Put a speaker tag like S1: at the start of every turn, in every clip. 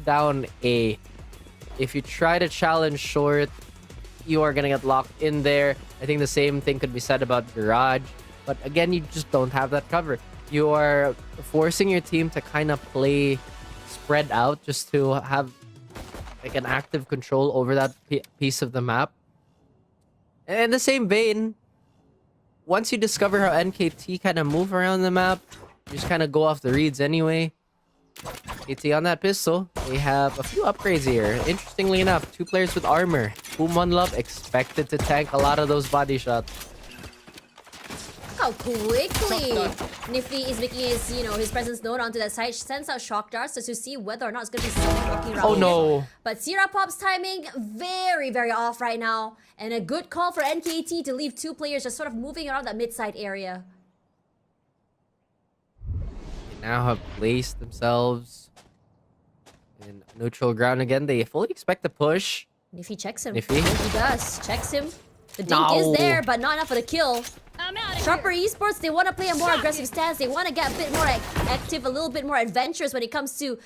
S1: down A. If you try to challenge short, you are gonna get locked in there. I think the same thing could be said about garage. But again, you just don't have that cover. You are forcing your team to kind of play spread out just to have like an active control over that piece of the map. And in the same vein, once you discover how NKT kind of move around the map, you just kind of go off the reads anyway. NKT on that pistol, they have a few upgrades here. Interestingly enough, 2 players with armor. Boom One Love expected to tank a lot of those body shots.
S2: How quickly Nifty is making his, his presence known onto that side. Sends out shock darts to see whether or not it's going to be someone walking around.
S1: Oh no!
S2: But Sierra Pop's timing very, very off right now. And a good call for NKT to leave 2 players just sort of moving around that mid-side area.
S1: They now have placed themselves in neutral ground again. They fully expect to push.
S2: Nifty checks him.
S1: Nifty?
S2: He does. Checks him. The dink is there, but not enough for the kill. Sharper Esports, they want to play a more aggressive stance. They want to get a bit more active, a little bit more adventurous when it comes to,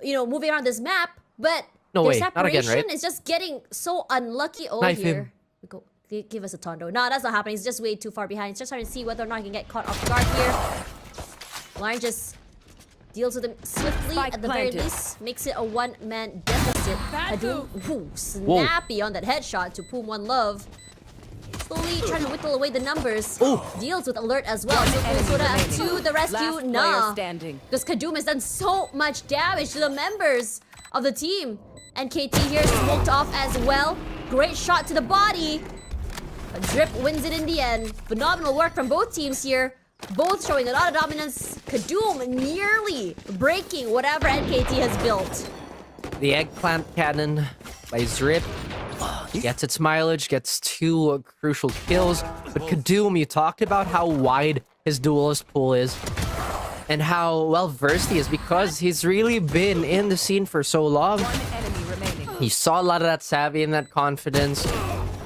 S2: moving around this map. But their separation is just getting so unlucky. Oh,
S1: Knife
S2: here.
S1: him.
S2: We go. Give us a Tondo. No, that's not happening. He's just way too far behind. He's just trying to see whether or not he can get caught off guard here. Lion just deals with him swiftly at the very least. Makes it a one-man deficit. Snappy on that headshot to Boom One Love. Slowly trying to whittle away the numbers. Deals with alert as well. So Soda to the rescue. Nah. Because Kadum has done so much damage to the members of the team. NKT here smoked off as well. Great shot to the body. But Drip wins it in the end. Phenomenal work from both teams here. Both showing a lot of dominance. Kadum nearly breaking whatever NKT has built.
S1: The eggplant cannon by Drip gets its mileage, gets 2 crucial kills. But Kadum, you talked about how wide his duelist pool is and how well versed he is because he's really been in the scene for so long. He saw a lot of that savvy and that confidence.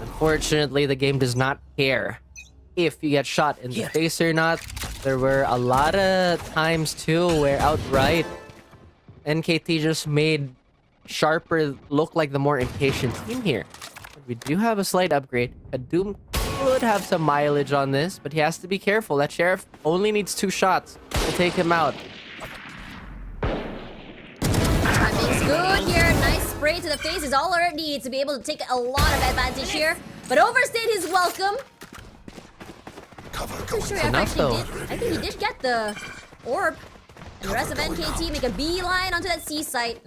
S1: Unfortunately, the game does not care if you get shot in the face or not. There were a lot of times too where outright NKT just made Sharper look like the more impatient team here. But we do have a slight upgrade. Kadum could have some mileage on this, but he has to be careful. That Sheriff only needs 2 shots to take him out.
S2: Timing's good here. Nice spray to the face is all it needs to be able to take a lot of advantage here. But overstayed his welcome. I'm sure I think he did get the orb. And the rest of NKT make a beeline onto that C site.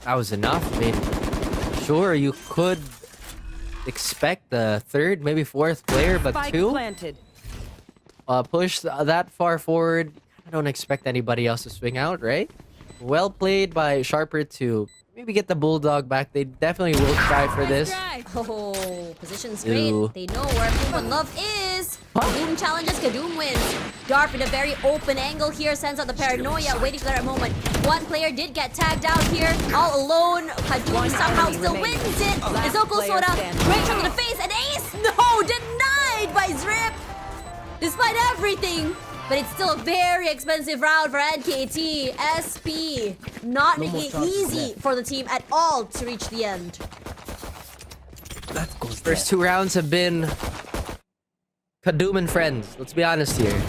S1: That was enough. I mean, sure, you could expect the 3rd, maybe 4th player, but 2 push that far forward. I don't expect anybody else to swing out, right? Well played by Sharper to maybe get the Bulldog back. They definitely will try for this.
S2: Oh, position's great. They know where Boom One Love is. Kadum challenges, Kadum wins. Darp in a very open angle here, sends out the paranoia, waiting for that moment. 1 player did get tagged out here, all alone. Kadum somehow still wins it. Izoko Soda, great shot to the face, and ace! No, denied by Drip! Despite everything, but it's still a very expensive round for NKT. SP not making it easy for the team at all to reach the end.
S1: First 2 rounds have been Kadum and friends. Let's be honest here.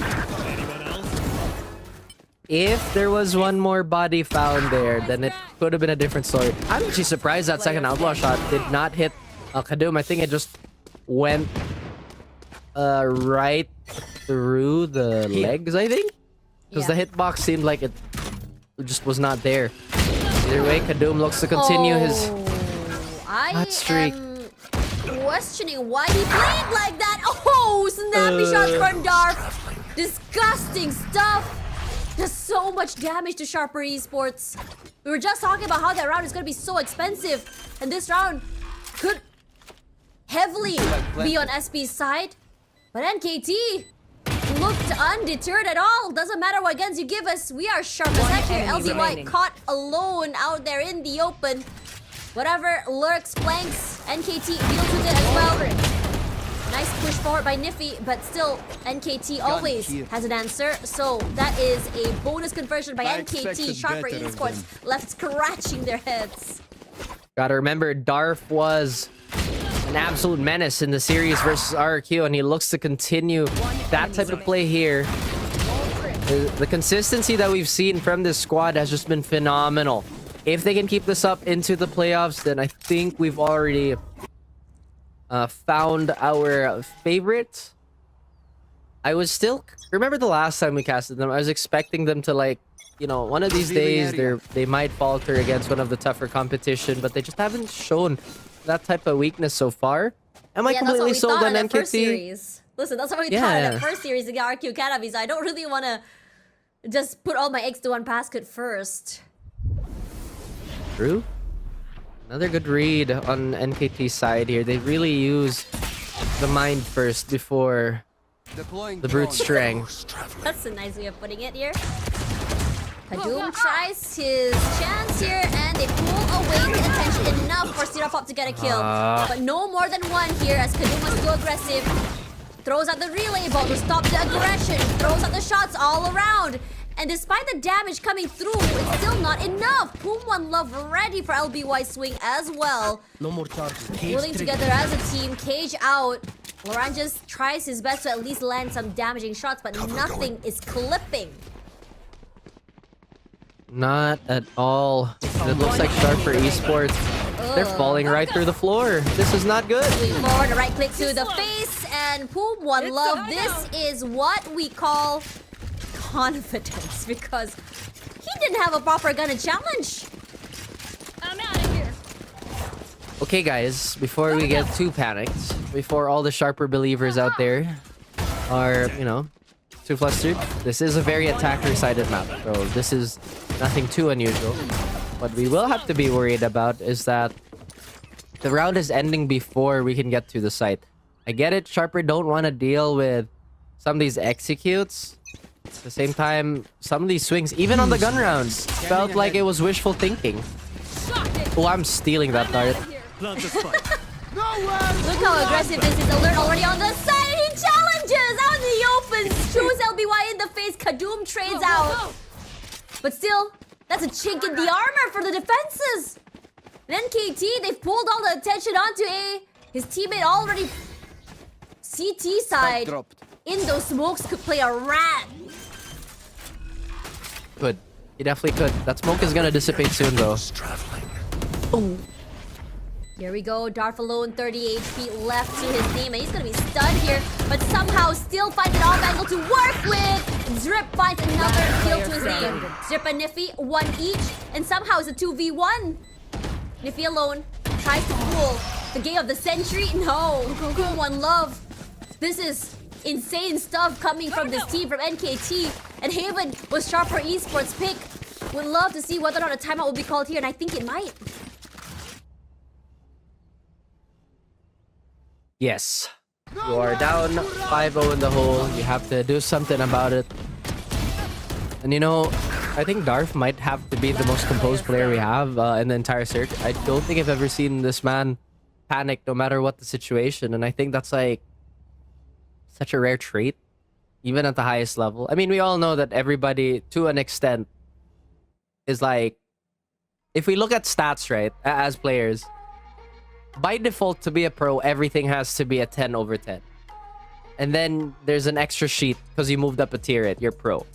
S1: If there was 1 more body found there, then it could have been a different story. I'm actually surprised that second outlaw shot did not hit Kadum. I think it just went right through the legs, I think. Because the hitbox seemed like it just was not there. Either way, Kadum looks to continue his hot streak.
S2: Questioning why he played like that. Oh, snappy shots from Dark. Disgusting stuff. Does so much damage to Sharper Esports. We were just talking about how that round is going to be so expensive. And this round could heavily be on SP's side. But NKT looked undeterred at all. Doesn't matter what guns you give us. We are sharp as heck here. LZY caught alone out there in the open. Whatever lurks, flanks, NKT deals with it as well. Nice push forward by Niffy, but still NKT always has an answer. So that is a bonus conversion by NKT. Sharper Esports left scratching their heads.
S1: Gotta remember, Darf was an absolute menace in the series versus RRQ, and he looks to continue that type of play here. The consistency that we've seen from this squad has just been phenomenal. If they can keep this up into the playoffs, then I think we've already found our favorite. I was still... Remember the last time we casted them, I was expecting them to, like, you know, one of these days they might falter against one of the tougher competition, but they just haven't shown that type of weakness so far. Am I completely sold on NKT?
S2: Listen, that's what we thought in the first series against RQ Academy, so I don't really want to just put all my eggs to one basket first.
S1: True. Another good read on NKT's side here. They really use the mind first before the brute strength.
S2: That's a nice way of putting it here. Kadoom tries his chance here, and they pull away the attention enough for Sirapop to get a kill. But no more than one here, as Kadoom was too aggressive. Throws out the relay ball to stop the aggression. Throws out the shots all around. And despite the damage coming through, it's still not enough. Boom One Love ready for LBY swing as well.
S3: No more charges.
S2: Pulling together as a team. Cage out. Laurent just tries his best to at least land some damaging shots, but nothing is clipping.
S1: Not at all. It looks like Sharper Esports. They're falling right through the floor. This is not good.
S2: Moving forward, a right click to the face, and Boom One Love. This is what we call confidence, because he didn't have a proper gun to challenge. I'm out of here.
S1: Okay, guys, before we get too panicked, before all the Sharper believers out there are, you know, too flustered, this is a very attacker-sided map, so this is nothing too unusual. What we will have to be worried about is that the round is ending before we can get to the site. I get it, Sharper don't want to deal with some of these executes. At the same time, some of these swings, even on the gun rounds, felt like it was wishful thinking. Oh, I'm stealing that dart.
S3: Plant the spike.
S2: Look how aggressive this is. Alert already on the side, and he challenges out in the open. Shoots LBY in the face. Kadoom trades out. But still, that's a chink in the armor for the defenses. And NKT, they've pulled all the attention onto A. His teammate already CT side. In those smokes could play a rat.
S1: Could. He definitely could. That smoke is gonna dissipate soon, though.
S2: Boom. Here we go. Darf alone, 30 HP left to his name, and he's gonna be stunned here, but somehow still finds an off angle to work with. Zrip finds another kill to his name. Zrip and Niffy, one each, and somehow it's a 2v1. Niffy alone tries to pull the game of the century. No, Boom One Love. This is insane stuff coming from this team from NKT, and Haven was Sharper Esports pick. Would love to see whether or not a timeout will be called here, and I think it might.
S1: Yes. You are down 5-0 in the hole. You have to do something about it. And you know, I think Darf might have to be the most composed player we have in the entire circuit. I don't think I've ever seen this man panic no matter what the situation. And I think that's like such a rare trait, even at the highest level. I mean, we all know that everybody, to an extent, is like... If we look at stats, right, as players... By default, to be a pro, everything has to be a 10 over 10. And then there's an extra sheet because you moved up a tier at your pro.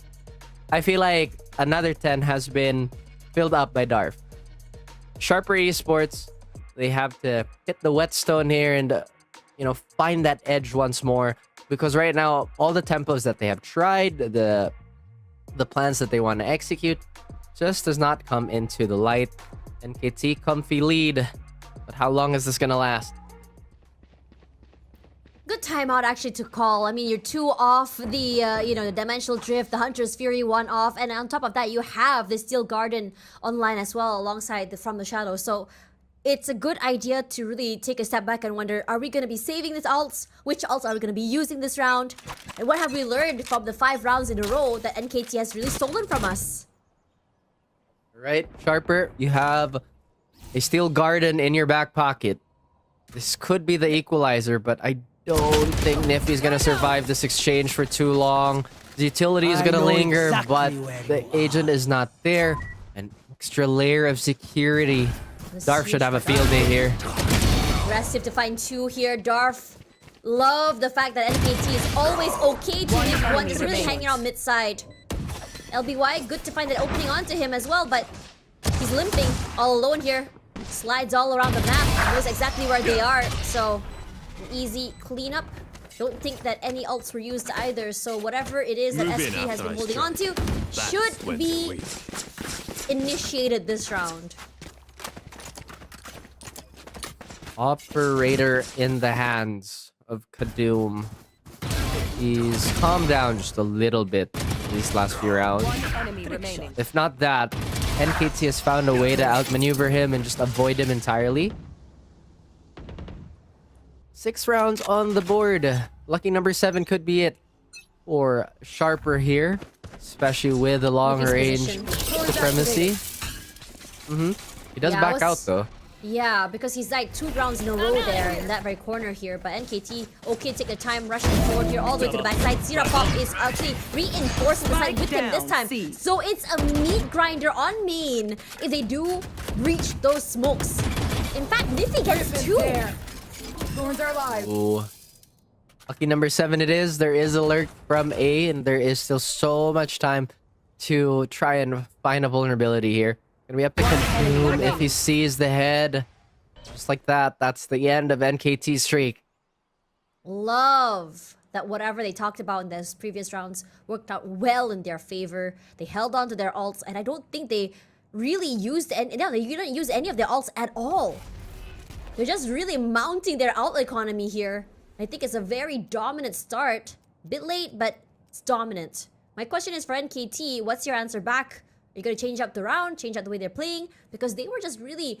S1: I feel like another 10 has been filled up by Darf. Sharper Esports, they have to hit the whetstone here and, you know, find that edge once more. Because right now, all the tempos that they have tried, the plans that they want to execute, just does not come into the light. NKT, comfy lead. But how long is this gonna last?
S2: Good timeout actually to call. I mean, you're 2 off the, you know, the Dimensional Drift, the Hunter's Fury 1 off, and on top of that, you have the Steel Garden online as well, alongside the From the Shadows. So it's a good idea to really take a step back and wonder, are we gonna be saving these ults? Which ults are we gonna be using this round? And what have we learned from the 5 rounds in a row that NKT has really stolen from us?
S1: Right, Sharper, you have a Steel Garden in your back pocket. This could be the equalizer, but I don't think Nifty's gonna survive this exchange for too long. The utility is gonna linger, but the agent is not there. An extra layer of security. Darf should have a field day here.
S2: Aggressive to find 2 here. Darf, love the fact that NKT is always okay to leave one, just really hanging out mid-side. LBY, good to find that opening onto him as well, but he's limping all alone here. Slides all around the map, knows exactly where they are, so an easy cleanup. Don't think that any ults were used either, so whatever it is that SP has been holding on to should be initiated this round.
S1: Operator in the hands of Kadoom. He's calmed down just a little bit these last few rounds. If not that, NKT has found a way to outmaneuver him and just avoid him entirely. 6 rounds on the board. Lucky number 7 could be it for Sharper here, especially with the long range supremacy. He does back out though.
S2: Yeah, because he's like 2 rounds in a row there in that very corner here. But NKT, okay, take the time, rushing forward here all the way to the backside. Pop is actually reinforcing the side with him this time. So it's a meat grinder on main if they do reach those smokes. In fact, Nifty gets 2.
S4: Thorns are alive.
S1: Ooh. Lucky number 7 it is. There is a lurk from A, and there is still so much time to try and find a vulnerability here. Gonna be up to Kadoom if he sees the head. Just like that, that's the end of NKT's streak.
S2: Love that whatever they talked about in those previous rounds worked out well in their favor. They held on to their ults, and I don't think they really used any. No, they didn't use any of their ults at all. They're just really mounting their ult economy here. I think it's a very dominant start. Bit late, but it's dominant. My question is for NKT, what's your answer back? Are you going to change up the round, change up the way they're playing? Because they were just really,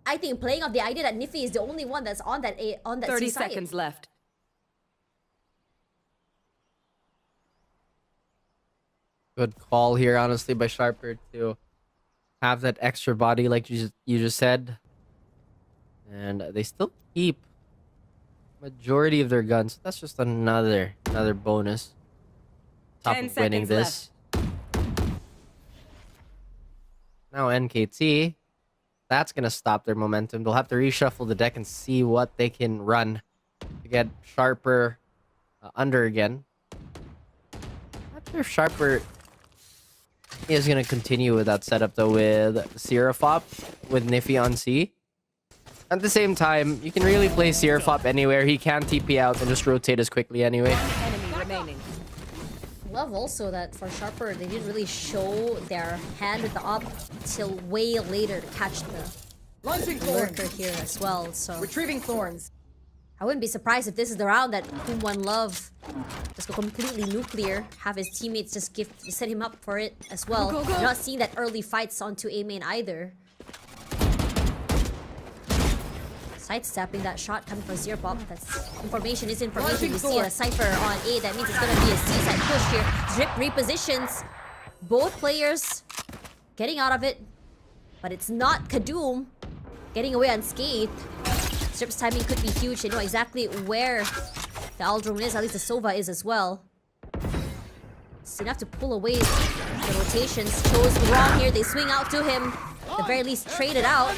S2: I think, playing off the idea that Nifty is the only one that's on that
S4: 30
S2: C side.
S4: seconds left.
S1: Good call here, honestly, by Sharper to have that extra body like you just said. And they still keep majority of their guns. That's just another bonus. Top
S4: 10
S1: of winning
S4: seconds
S1: this. Now NKT, that's going to stop their momentum. They'll have to reshuffle the deck and see what they can run to get Sharper under again. Not sure if Sharper is going to continue with that setup though with Seraphop with Nifty on C. At the same time, you can really play Seraphop anywhere. He can TP out and just rotate as quickly anyway.
S4: Enemy remaining.
S2: Love also that for Sharper, they didn't really show their hand with the op till way later to catch the lurker here as well. So
S4: Retrieving thorns.
S2: I wouldn't be surprised if this is the round that One Love just go completely nuclear, have his teammates just set him up for it as well.
S4: Go.
S2: You're not seeing that early fights onto A main either. Sidestepping that shot coming from Zerpop. That's information is information. We see a Cypher on A. That means it's gonna be a C-side push here. Drip repositions. Both players getting out of it. But it's not Kadoom getting away unscathed. Strip's timing could be huge. They know exactly where the Aldrome is. At least the Sova is as well. It's enough to pull away the rotations. Chose wrong here. They swing out to him. At the very least, trade it out.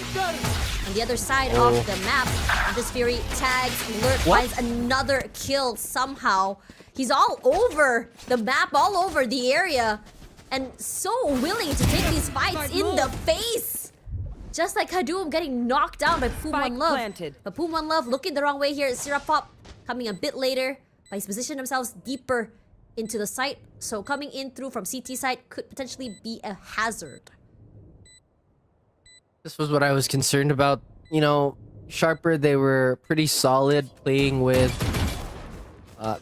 S2: On the other side of the map, this Fury tags, Lurk finds another kill somehow. He's all over the map, all over the area, and so willing to take these fights in the face. Just like Kadoom getting knocked down by One Love.
S4: Planted.
S2: But One Love looking the wrong way here. Seraphop coming a bit later, but he's positioned themselves deeper into the site. So coming in through from CT side could potentially be a hazard.
S1: This was what I was concerned about. You know, Sharper, they were pretty solid playing with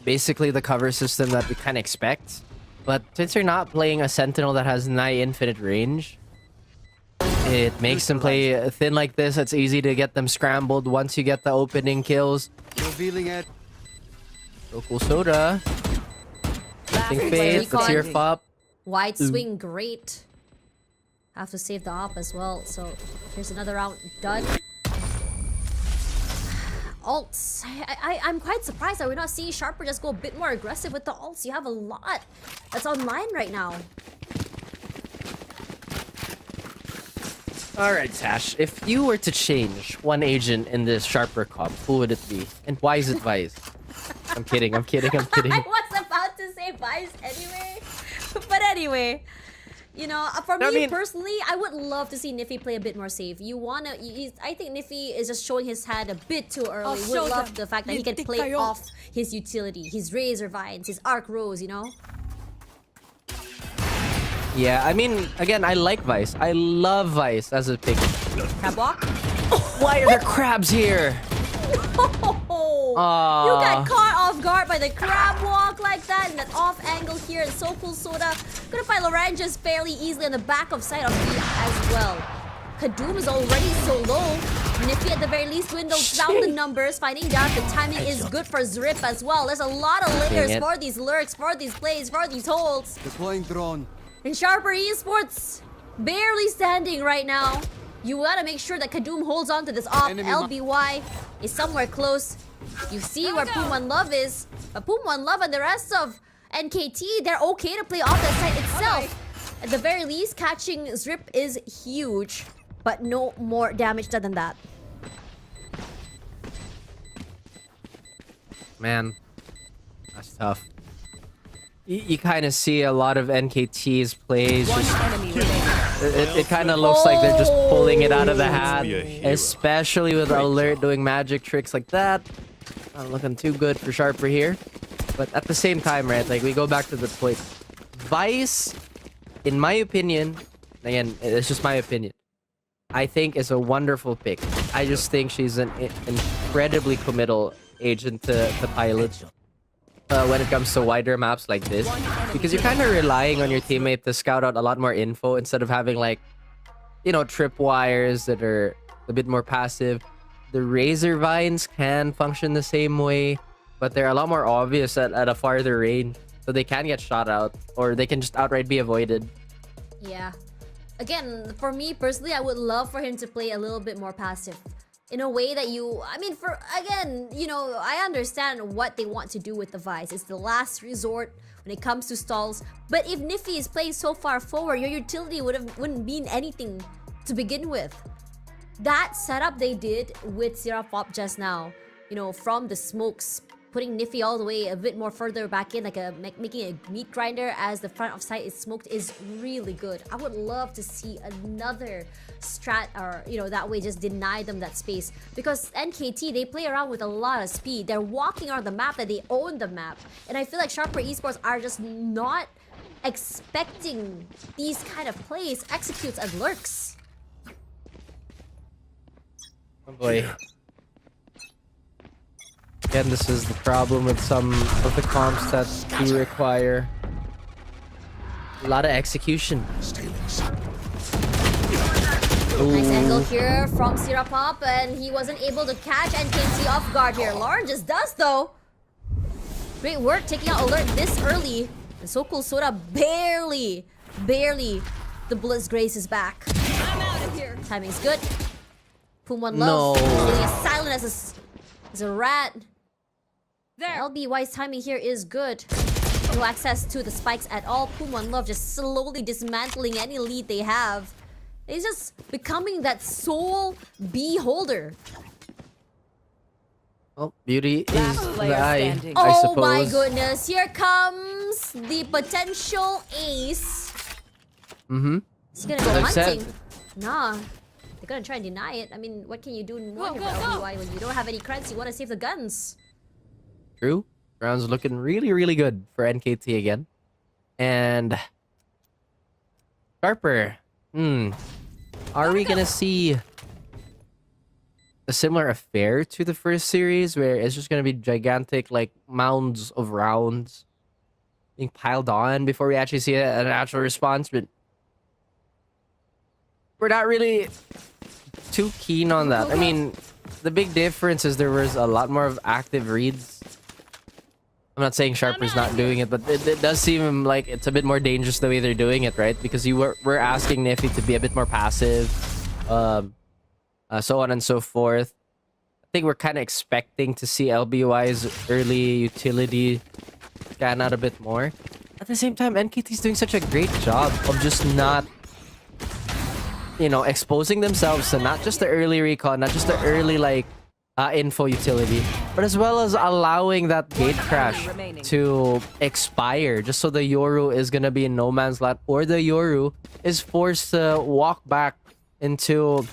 S1: basically the cover system that we kind of expect. But since you're not playing a Sentinel that has nigh infinite range, it makes them play thin like this. It's easy to get them scrambled once you get the opening kills.
S3: Revealing it.
S1: Local Soda. Think Fade, the Tier Fop.
S2: Wide swing, great. Have to save the op as well. So here's another round done. Alts. I'm quite surprised that we're not seeing Sharper just go a bit more aggressive with the alts. You have a lot that's online right now.
S1: Alright, Sash. If you were to change one agent in this Sharper comp, who would it be? And why is it Vice? I'm kidding, I'm kidding, I'm kidding.
S2: I was about to say Vice anyway. But anyway, you know, for me personally, I would love to see Niffy play a bit more safe. I think Niffy is just showing his hand a bit too early. Would love the fact that he can play off his utility, his Razor Vines, his Arc Rose, you know?
S1: Yeah, I mean, again, I like Vice. I love Vice as a pick.
S2: Crab walk?
S1: Why are there crabs here?
S2: You got caught off guard by the crab walk like that, and that off angle here, and So Cool Soda gonna find Laranjas fairly easily on the back of side of B as well. Kadoom is already so low. Niffy at the very least dwindles down the numbers, finding out the timing is good for Zrip as well. There's a lot of layers for these lurks, for these plays, for these holds.
S3: Deploying drone.
S2: And Sharper Esports barely standing right now. You gotta make sure that Kadoom holds on to this off. LBY is somewhere close. You see where Pum1 Love is. But Pum1 Love and the rest of NKT, they're okay to play off that side itself. At the very least, catching Zrip is huge. But no more damage done than that.
S1: Man, that's tough. You kind of see a lot of NKT's plays. It kind of looks like they're just pulling it out of the hat, especially with Alert doing magic tricks like that. Not looking too good for Sharper here, but at the same time, right? Like we go back to the point. Vice, in my opinion, again, it's just my opinion. I think is a wonderful pick. I just think she's an incredibly committal agent to pilot. When it comes to wider maps like this, because you're kind of relying on your teammate to scout out a lot more info instead of having, like, you know, tripwires that are a bit more passive. The Razor Vines can function the same way, but they're a lot more obvious at a farther range, so they can get shot out, or they can just outright be avoided.
S2: Yeah. Again, for me personally, I would love for him to play a little bit more passive. In a way that again, you know, I understand what they want to do with the Vice. It's the last resort when it comes to stalls. But if Niffy is playing so far forward, your utility wouldn't mean anything to begin with. That setup they did with Sierra Pop just now, you know, from the smokes, putting Niffy all the way a bit more further back in, like making a meat grinder as the front of sight is smoked, is really good. I would love to see another strat, or, you know, that way just deny them that space. Because NKT, they play around with a lot of speed. They're walking around the map, that they own the map. And I feel like Sharper Esports are just not expecting these kind of plays, executes, and lurks.
S1: Oh boy. Again, this is the problem with some of the comps that do require a lot of execution.
S2: Nice angle here from Sierra Pop, and he wasn't able to catch NKT off guard here. Lauren just does, though. Great work taking out Alert this early. And So Cool Soda barely, the Bullets Grace is back.
S4: I'm out of here.
S2: Timing's good. Pum1 Love getting as silent as a rat. LBY's timing here is good. No access to the spikes at all. Pum1 Love just slowly dismantling any lead they have. He's just becoming that sole B holder.
S1: Well, beauty is the eye, I
S2: Oh
S1: suppose.
S2: my goodness. Here comes the potential ace. Is he gonna go hunting? Nah. They're gonna try and deny it. I mean, what can you do more for LBY when you don't have any creds? You want to save the guns.
S1: True. Round's looking really good for NKT again. And Sharper. Are we gonna see a similar affair to the first series, where it's just gonna be gigantic, like, mounds of rounds being piled on before we actually see an actual response? But we're not really too keen on that. I mean, the big difference is there was a lot more of active reads. I'm not saying Sharper's not doing it, but it does seem like it's a bit more dangerous the way they're doing it, right? Because we're asking Niffy to be a bit more passive, so on and so forth. think we're kind of expecting to see LBY's early utility scan out a bit more. At the same time, NKT's doing such a great job of just not, you know, exposing themselves to not just the early recon, not just the early, like, info utility, but as well as allowing that gate crash to expire just so the Yoru is gonna be in no man's land, or the Yoru is forced to walk back into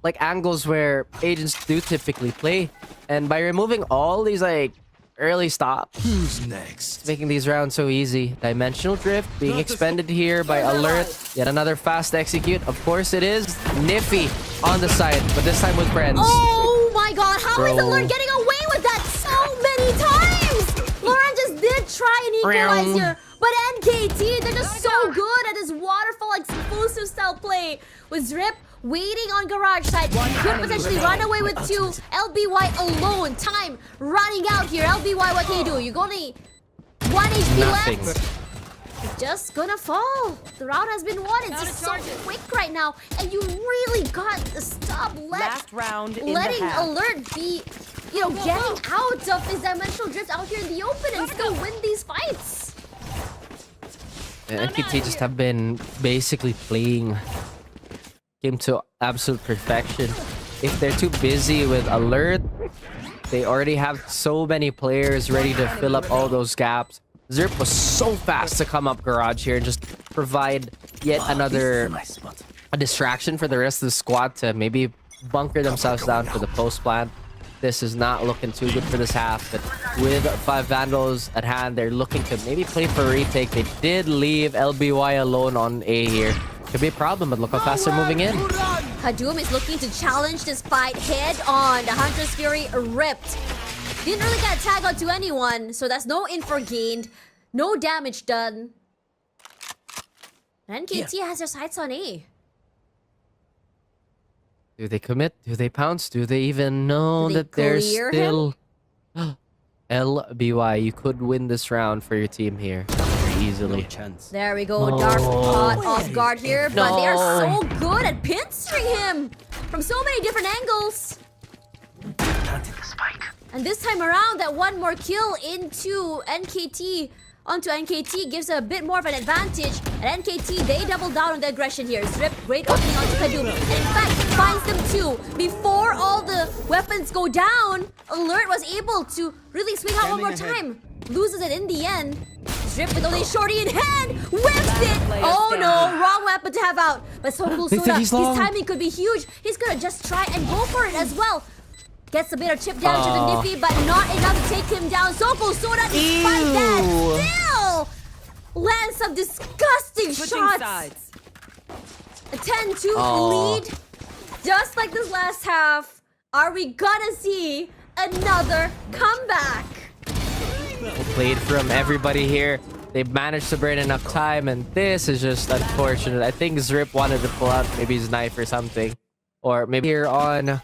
S1: like angles where agents do typically play. And by removing all these like early stops,
S3: Who's next?
S1: it's making these rounds so easy. Dimensional drift being expended here by Alert. Yet another fast execute. Of course it is. Niffy on the side, but this time with friends.
S2: Oh my god, how is
S1: Bro.
S2: Alert getting away with that so many times? Lauren just did try and equalize here, but NKT, they're just so good at this waterfall explosive style play. With Drip waiting on garage side, could potentially run away with two. LBY alone, time running out here. LBY, what can you do? You're only 1 HP
S1: Nothing.
S2: left. It's just gonna fall. The round has been won. It's just so quick right now, and you really got to stop
S4: Last round in
S2: letting
S4: the half.
S2: Alert be, you know, getting out of his dimensional drift out here in the open and still win these fights.
S1: And NKT just have been basically playing game to absolute perfection. If they're too busy with Alert, they already have so many players ready to fill up all those gaps. Zerp was so fast to come up garage here and just provide yet another a distraction for the rest of the squad to maybe bunker themselves down for the post plant. This is not looking too good for this half, but with 5 Vandals at hand, they're looking to maybe play for a retake. They did leave LBY alone on A here. Could be a problem, but look how fast they're moving in.
S2: Kadum is looking to challenge this fight head on. The Hunter's Fury ripped. Didn't really get a tag onto anyone, so that's no info gained, no damage done. And NKT has their sights on A.
S1: Do they commit? Do they pounce? Do they even know
S2: Do they
S1: that they're
S2: clear
S1: still... LBY, you could win this round for your team here very easily.
S3: Chance.
S2: There we go,
S1: No.
S2: Dark caught off guard here, but they are
S1: No.
S2: so good at pinstering him from so many different angles. And this time around, that one more kill into NKT, onto NKT gives a bit more of an advantage. And NKT, they double down on the aggression here. Zrip, great opening onto Kadum. And in fact, finds them too. Before all the weapons go down, Alert was able to really swing out one more time. Loses it in the end. Zrip with only shorty in hand, whips it. Oh no, wrong weapon to have out. But so cool
S1: They think
S2: Soda,
S1: he's
S2: his
S1: long.
S2: timing could be huge. He's gonna just try and go for it as well. Gets a bit of chip damage to the
S1: Aw.
S2: Niffy, but not enough to take him down. Soko Soda, despite that, still lands some disgusting
S4: Switching
S2: shots.
S4: sides.
S2: A 10-2
S1: Aw.
S2: lead. Just like this last half, are we gonna see another comeback?
S1: Well played from everybody here. They've managed to burn enough time, and this is just unfortunate. I think Zrip wanted to pull out maybe his knife or something. Or maybe here on...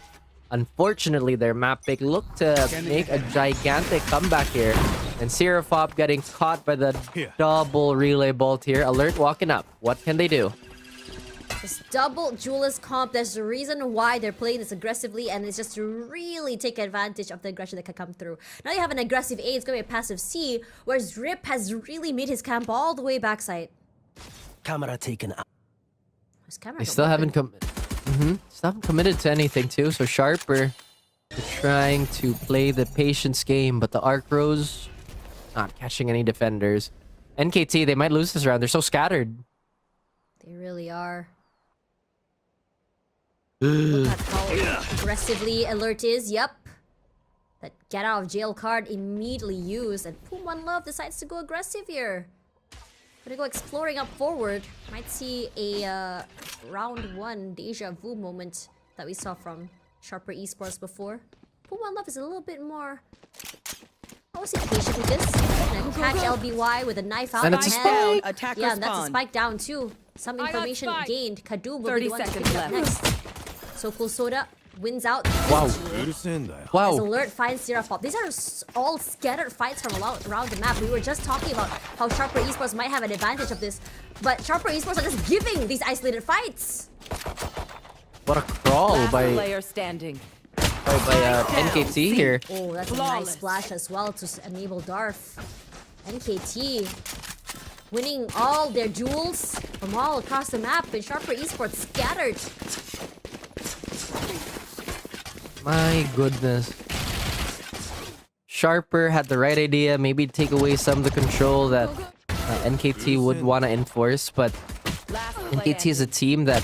S1: Unfortunately, their map pick looked to make a gigantic comeback here. And Seraphop getting caught by the double relay bolt here. Alert walking up. What can they do?
S2: This double duelist comp, there's a reason why they're playing this aggressively, and it's just to really take advantage of the aggression that can come through. Now you have an aggressive A, it's going to be a passive C, whereas Rip has really made his camp all the way backside.
S3: Camera taken out.
S2: His camera
S1: They
S2: got
S1: still haven't
S2: broken.
S1: still haven't committed to anything too. So Sharper trying to play the patience game, but the Arc Rose not catching any defenders. NKT, they might lose this round. They're so scattered.
S2: They really are. Look at how aggressively Alert is. Yep. That get out of jail card immediately used, and Pum One Love decides to go aggressive here. Gonna go exploring up forward. Might see a round 1 deja vu moment that we saw from Sharper Esports before. Pum One Love is a little bit more, I would say, patient with this. And catch LBY with a knife out
S1: And
S2: in
S1: it's a
S2: hand.
S1: spike!
S4: Attacker
S2: Yeah, and that's a
S4: spawn.
S2: spike down too. Some information gained. Kadum will
S4: 30
S2: be the one to
S4: seconds
S2: pick it up
S4: left.
S2: next. So cool Soda wins out.
S1: Wow.
S2: As
S1: Wow.
S2: Alert finds Seraphop. These are all scattered fights from around the map. We were just talking about how Sharper Esports might have an advantage of this, but Sharper Esports are just giving these isolated fights.
S1: What a crawl
S4: Last
S1: by
S4: player standing.
S1: NKT here.
S2: Oh, that's a nice splash as well to enable Darf. NKT winning all their duels from all across the map, and Sharper Esports scattered.
S1: My goodness. Sharper had the right idea, maybe take away some of the control that NKT would want to enforce, but NKT is a team that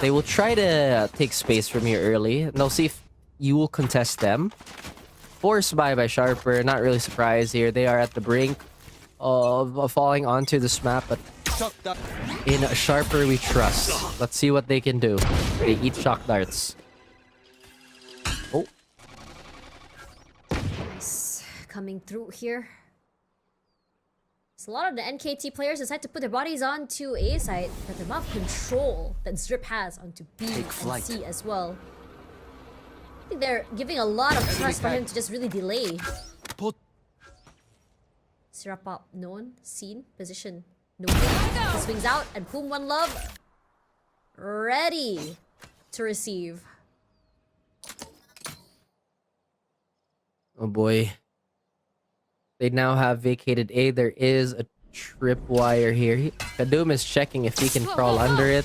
S1: they will try to take space from you early, and they'll see if you will contest them. Forced by Sharper, not really surprised here. They are at the brink of falling onto this map, but in Sharper we trust. Let's see what they can do. They eat shock darts. Oh.
S2: Nice. Coming through here. So a lot of the NKT players decide to put their bodies onto A side, but the amount of control that Zrip has onto B and C as well. I think they're giving a lot of trust for him to just really delay. Sirapop known, seen, position. No. He swings out and boom, one love. Ready to receive.
S1: Oh boy. They now have vacated A. There is a tripwire here. Kadum is checking if he can crawl under it,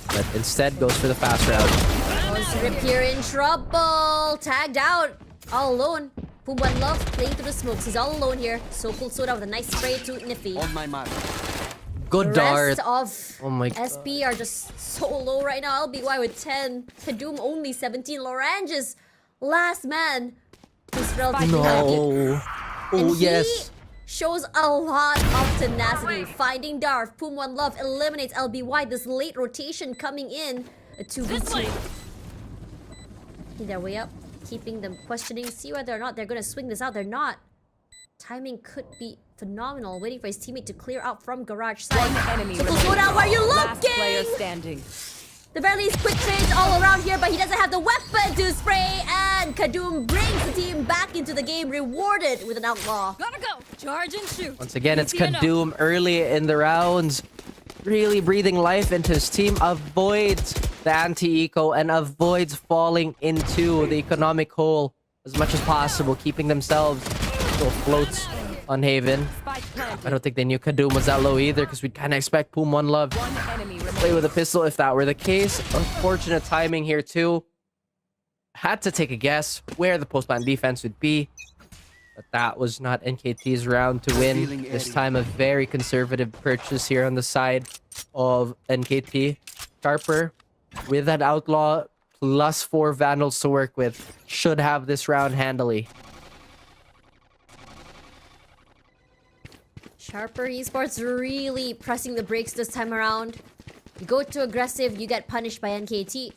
S1: but instead goes for the fast route.
S2: Oh, Zrip here in trouble. Tagged out. All alone. Boom, one love playing through the smokes. He's all alone here. So cool soda with a nice spray to Niffy.
S3: On my mark.
S1: Good
S2: The
S1: dart.
S2: rest of
S1: Oh my god.
S2: SB are just so low right now. LBY with 10. Kadum only 17. Loranges, last man. Who's relatively healthy.
S1: No.
S2: And
S1: Oh yes.
S2: he shows a lot of tenacity. Finding Darf. Boom, one love eliminates LBY. This late rotation coming in. A 2v2. Their way up. Keeping them questioning. See whether or not they're going to swing this out. They're not. Timing could be phenomenal. Waiting for his teammate to clear out from garage side.
S4: Enemy
S2: So
S4: remaining.
S2: slow down. Where are you
S4: Last player
S2: looking?
S4: standing.
S2: The very least quick trades all around here, but he doesn't have the weapon to spray. And Kadum brings the team back into the game, rewarded with an outlaw.
S4: Gotta go. Charge and shoot.
S1: Once again, it's
S4: Easy enough.
S1: Kadum early in the rounds. Really breathing life into his team. Avoids the anti-eco and avoids falling into the economic hole as much as possible, keeping themselves afloat on Haven.
S4: Spike planted.
S1: I don't think they knew Kadum was that low either, because we'd kind of expect Poom One Love
S4: One enemy
S1: play
S4: remaining.
S1: with a pistol if that were the case. Unfortunate timing here too. Had to take a guess where the post-plant defense would be, but that was not NKT's round to win. This time a very conservative purchase here on the side of NKT. Sharper with that outlaw plus 4 Vandals to work with should have this round handily.
S2: Sharper Esports really pressing the brakes this time around. You go too aggressive, you get punished by NKT.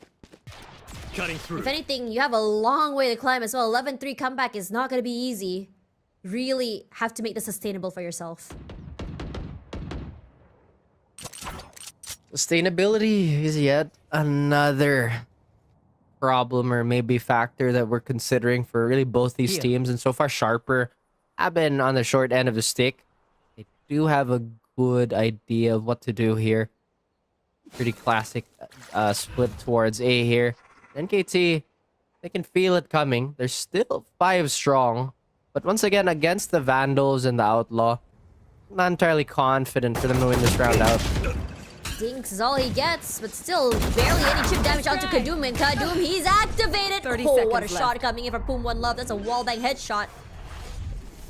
S3: Cutting through.
S2: If anything, you have a long way to climb as well. 11-3 comeback is not going to be easy. Really have to make this sustainable for yourself.
S1: Sustainability is yet another problem or maybe factor that we're considering for really both these teams. And so far, Sharper have been on the short end of the stick. They do have a good idea of what to do here. Pretty classic split towards A here. NKT, they can feel it coming. They're still 5 strong. But once again, against the Vandals and the Outlaw, not entirely confident for them to win this round out.
S2: Dinks is all he gets, but still barely any chip damage onto Kadum. And Kadum, he's activated!
S4: 30
S2: Oh, what a
S4: seconds
S2: shot
S4: left.
S2: coming in from Poom One Love. That's a wallbang headshot.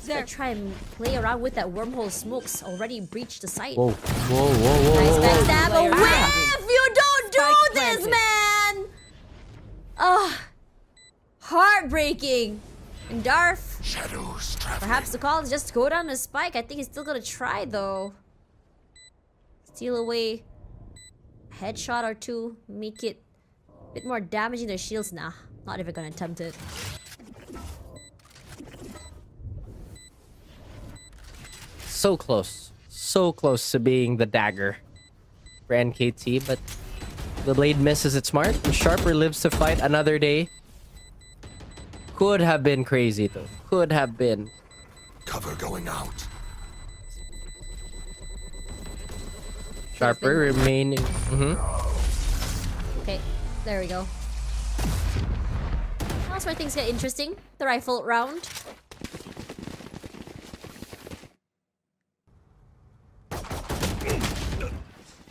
S2: Gonna try and play around with that wormhole. Smokes already breached the site.
S1: Whoa, whoa, whoa, whoa,
S2: Nice
S1: whoa, whoa.
S2: backstab. A
S4: Player
S2: whiff! You don't do
S4: Spike
S2: this,
S4: planted.
S2: man! Ah, heartbreaking. And Darf,
S3: Shadows traveling.
S2: perhaps the call is just to go down the spike. I think he's still gonna try though. Steal away a headshot or two, make it a bit more damaging their shields. Nah, not even gonna attempt it.
S1: So close to being the dagger for NKT, but the blade misses its mark, and Sharper lives to fight another day. Could have been crazy though. Could have been.
S3: Cover going out.
S1: Sharper remaining.
S2: Okay, there we go. That's where things get interesting. The rifle round.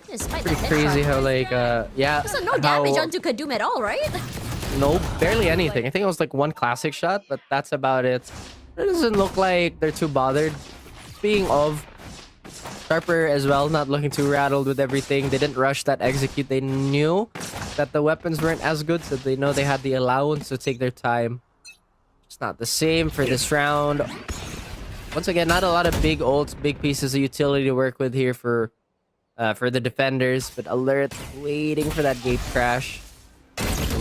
S2: Despite
S1: Pretty
S2: that
S1: crazy
S2: headshot.
S1: how like yeah.
S2: So no damage
S1: how-
S2: onto Kadoom at all, right?
S1: Nope, barely anything. I think it was like one classic shot, but that's about it. It doesn't look like they're too bothered. Speaking of, Sharper as well, not looking too rattled with everything. They didn't rush that execute. They knew that the weapons weren't as good, so they know they had the allowance to take their time. It's not the same for this round. Once again, not a lot of big ults, big pieces of utility to work with here for the defenders, but Alert waiting for that gate crash.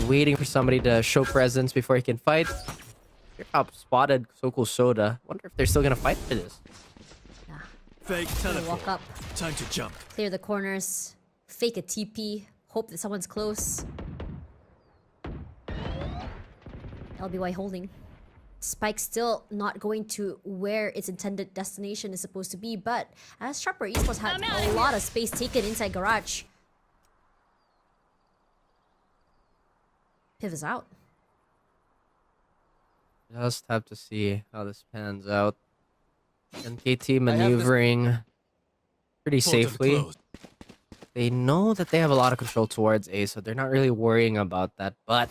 S1: Waiting for somebody to show presence before he can fight. Up spotted So-Cool Soda. Wonder if they're still gonna fight for this.
S2: Yeah.
S3: Fake
S2: Gonna
S3: teleport.
S2: walk up,
S3: Time to jump.
S2: clear the corners, fake a TP, hope that someone's close. LBY holding. Spike still not going to where its intended destination is supposed to be, but as Sharper Esports had a lot of space taken inside Garage. Pivots out.
S1: Just have to see how this pans out. NKT maneuvering pretty safely.
S3: Closed.
S1: They know that they have a lot of control towards A, so they're not really worrying about that. But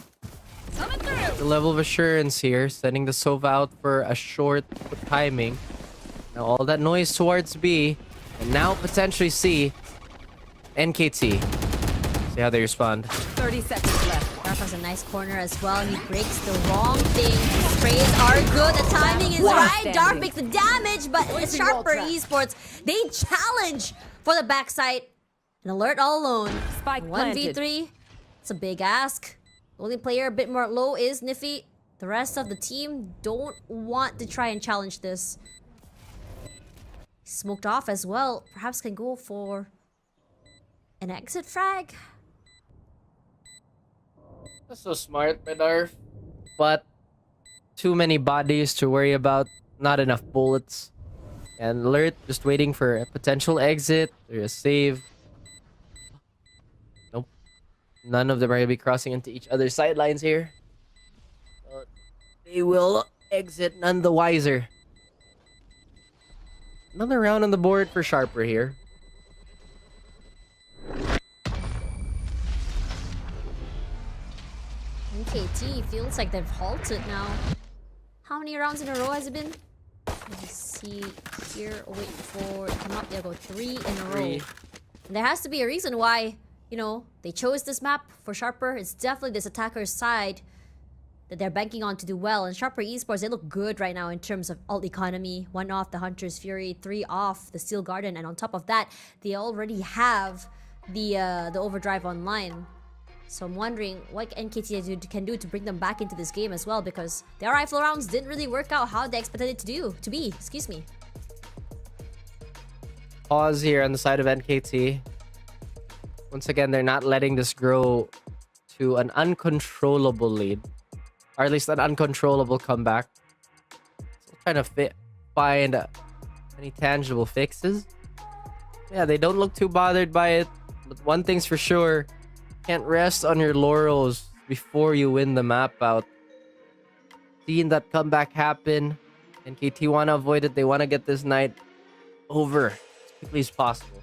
S4: Coming through.
S1: the level of assurance here, sending the Sova out for a short timing. Now all that noise towards B, and now potentially C. NKT. See how they respond.
S4: 30 seconds left.
S2: Darf has a nice corner as well. He breaks the wrong thing. Sprays are good. The timing is right. Darf makes the damage, but it's Sharper Esports. They challenge for the backside. An Alert all alone.
S4: Spike planted.
S2: 1v3. It's a big ask. The only player a bit more low is Niffy. The rest of the team don't want to try and challenge this. Smoked off as well. Perhaps can go for an exit frag.
S1: That's so smart, Medarf. But too many bodies to worry about. Not enough bullets. And Alert just waiting for a potential exit or a save. Nope. None of them are going to be crossing into each other's sidelines here. But they will exit none the wiser. Another round on the board for Sharper here.
S2: NKT feels like they've halted now. How many rounds in a row has it been? Let me see here. Wait for it to come up. They'll go 3 in a row.
S1: Three.
S2: And there has to be a reason why, you know, they chose this map for Sharper. It's definitely this attacker's side that they're banking on to do well. And Sharper Esports, they look good right now in terms of ult economy. 1 off the Hunter's Fury, 3 off the Steel Garden, and on top of that, they already have the Overdrive online. So I'm wondering what NKT can do to bring them back into this game as well, because their rifle rounds didn't really work out how they expected it to be. Excuse me.
S1: Pause here on the side of NKT. Once again, they're not letting this grow to an uncontrollable lead. Or at least an uncontrollable comeback. Still trying to find any tangible fixes. Yeah, they don't look too bothered by it. But one thing's for sure. Can't rest on your laurels before you win the map out. Seeing that comeback happen. NKT want to avoid it. They want to get this night over as quickly as possible.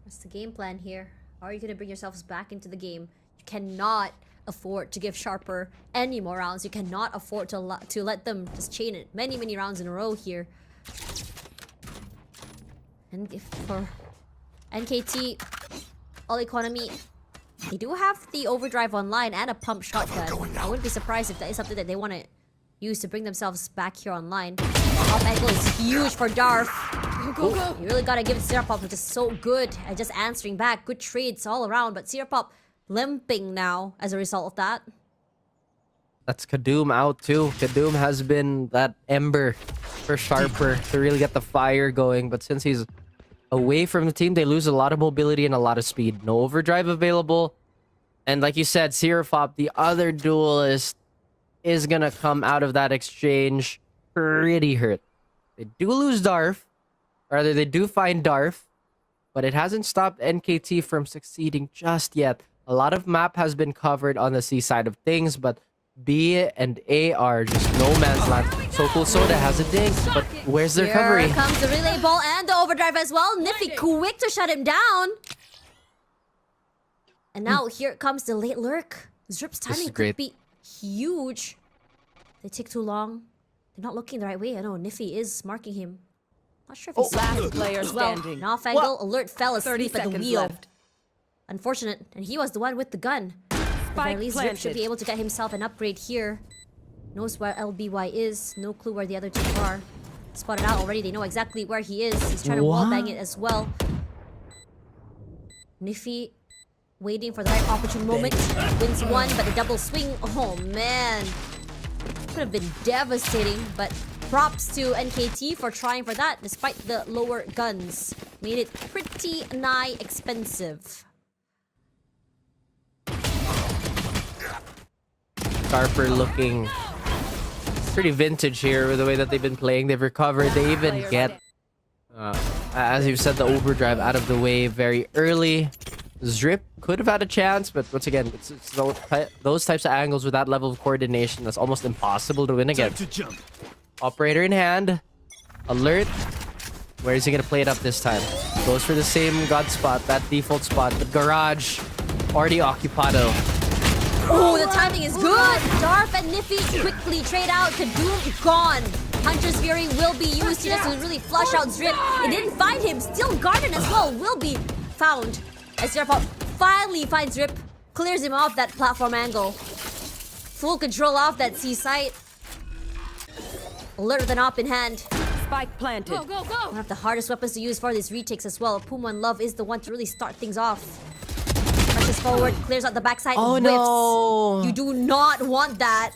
S2: What's the game plan here? How are you going to bring yourselves back into the game? You cannot afford to give Sharper any more rounds. You cannot afford to let them just chain it many rounds in a row here. And if for NKT, all economy, they do have the Overdrive online and a pump shotgun. I wouldn't be surprised if that is something that they want to use to bring themselves back here online. Up angle is huge for Darf.
S4: Go, go.
S2: You really gotta give it Sirapop, which is so good at just answering back. Good trades all around, but Sirapop limping now as a result of that.
S1: That's Kadoom out too. Kadoom has been that ember for Sharper to really get the fire going. But since he's away from the team, they lose a lot of mobility and a lot of speed. No overdrive available. And like you said, Sirafop, the other duelist, is going to come out of that exchange pretty hurt. They do lose Darf. Rather, they do find Darf. But it hasn't stopped NKT from succeeding just yet. A lot of map has been covered on the C side of things, but B and A are just no man's land. So Cool Soda has a dink, but where's the recovery?
S2: Here comes the relay ball and the overdrive as well. Nifty quick to shut him down. And now here comes the late lurk. Zrip's timing could
S1: great.
S2: be huge. They take too long. They're not looking the right way. I know Niffy is marking him. Not sure if he's
S4: Last player
S2: as well.
S4: standing.
S2: An off angle, Alert fell
S4: 30
S2: asleep at the
S4: seconds
S2: wheel.
S4: left.
S2: Unfortunate, and he was the one with the gun. But at least Zrip should
S4: planted.
S2: be able to get himself an upgrade here. Knows where LBY is. No clue where the other two are. Spotted out already. They know exactly where he is. He's trying to wallbang it as well. Niffy waiting for the right opportune moment. Wins one, but the double swing. Oh man. Could have been devastating, but props to NKT for trying for that despite the lower guns. Made it pretty nigh expensive.
S1: Sharper looking pretty vintage here with the way that they've been playing. They've recovered. They even get, as you've said, the overdrive out of the way very early. Zrip could have had a chance, but once again, it's those types of angles with that level of coordination that's almost impossible to win again.
S3: To jump.
S1: Operator in hand. Alert. Where is he going to play it up this time? Goes for the same god spot, that default spot, but Garage already occupado.
S2: Oh, the timing is good. Darf and Niffy quickly trade out. Kadoom gone. Hunter's Fury will be used here to really flush out Zrip. It didn't find him. Still Garden as well will be found. As Zerpop finally finds Zrip, clears him off that platform angle. Full control off that C site. Alert with an op in hand.
S4: Spike planted.
S2: One of the hardest weapons to use for these retakes as well. Puma and Love is the one to really start things off. Rushes forward, clears out the backside,
S1: Oh,
S2: whips.
S1: no.
S2: You do not want that.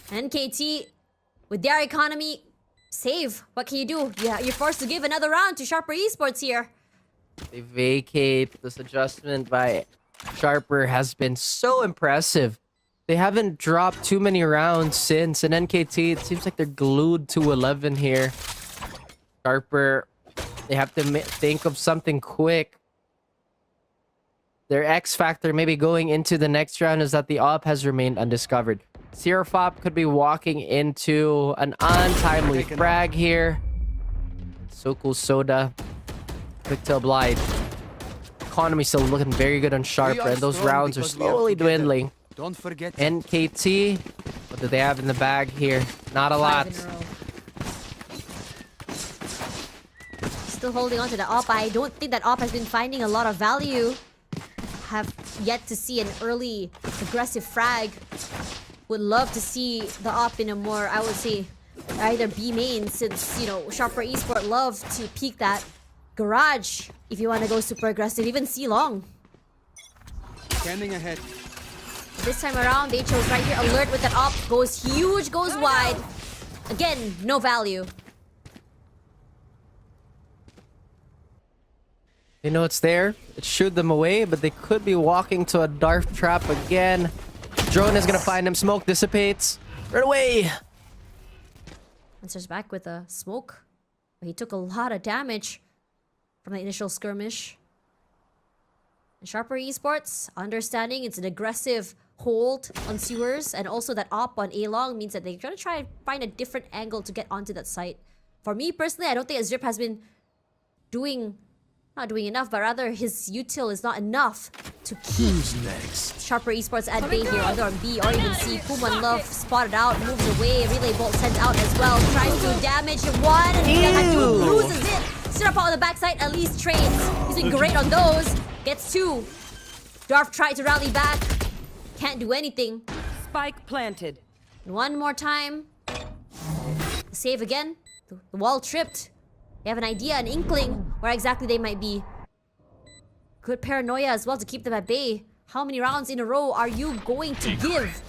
S2: NKT, with their economy, save. What can you do? Yeah, you're forced to give another round to Sharper Esports here.
S1: They vacate. This adjustment by Sharper has been so impressive. They haven't dropped too many rounds since. And NKT, it seems like they're glued to 11 here. Sharper, they have to think of something quick. Their X factor maybe going into the next round is that the op has remained undiscovered. Sirafop could be walking into an untimely frag here. So Cool Soda. Quick to oblige. Economy still looking very good on Sharper, and those rounds are slowly dwindling.
S5: Don't forget.
S1: NKT, what do they have in the bag here? Not a lot.
S2: 5 in a row. Still holding on to the op. I don't think that op has been finding a lot of value. Have yet to see an early aggressive frag. Would love to see the op in a more, I would say, either B main, since, you know, Sharper Esport love to peek that. Garage, if you want to go super aggressive, even C long.
S5: Scanning ahead.
S2: This time around, they chose right here. Alert with that op. Goes huge, goes wide. Again, no value.
S1: You know it's there. It shooed them away, but they could be walking to a Darf trap again. Drone is gonna find him. Smoke dissipates. Right away.
S2: Answers back with a smoke. He took a lot of damage from the initial skirmish. And Sharper Esports, understanding it's an aggressive hold on sewers, and also that op on A-Long means that they're gonna try and find a different angle to get onto that site. For me personally, I don't think Zrip has been not doing enough, but rather his util is not enough to keep Sharper Esports at bay here, either on B or even C. Puma and Love spotted out, moves away, relay bolt sent out as well, tries to damage one, and Kadoom loses it. Sirapa on the backside, at least trades. He's been great on those. Gets 2. Darf tried to rally back. Can't do anything.
S4: Spike planted.
S2: One more time. Save again. The wall tripped. You have an idea, an inkling where exactly they might be. Good paranoia as well to keep them at bay. How many rounds in a row are you going to give?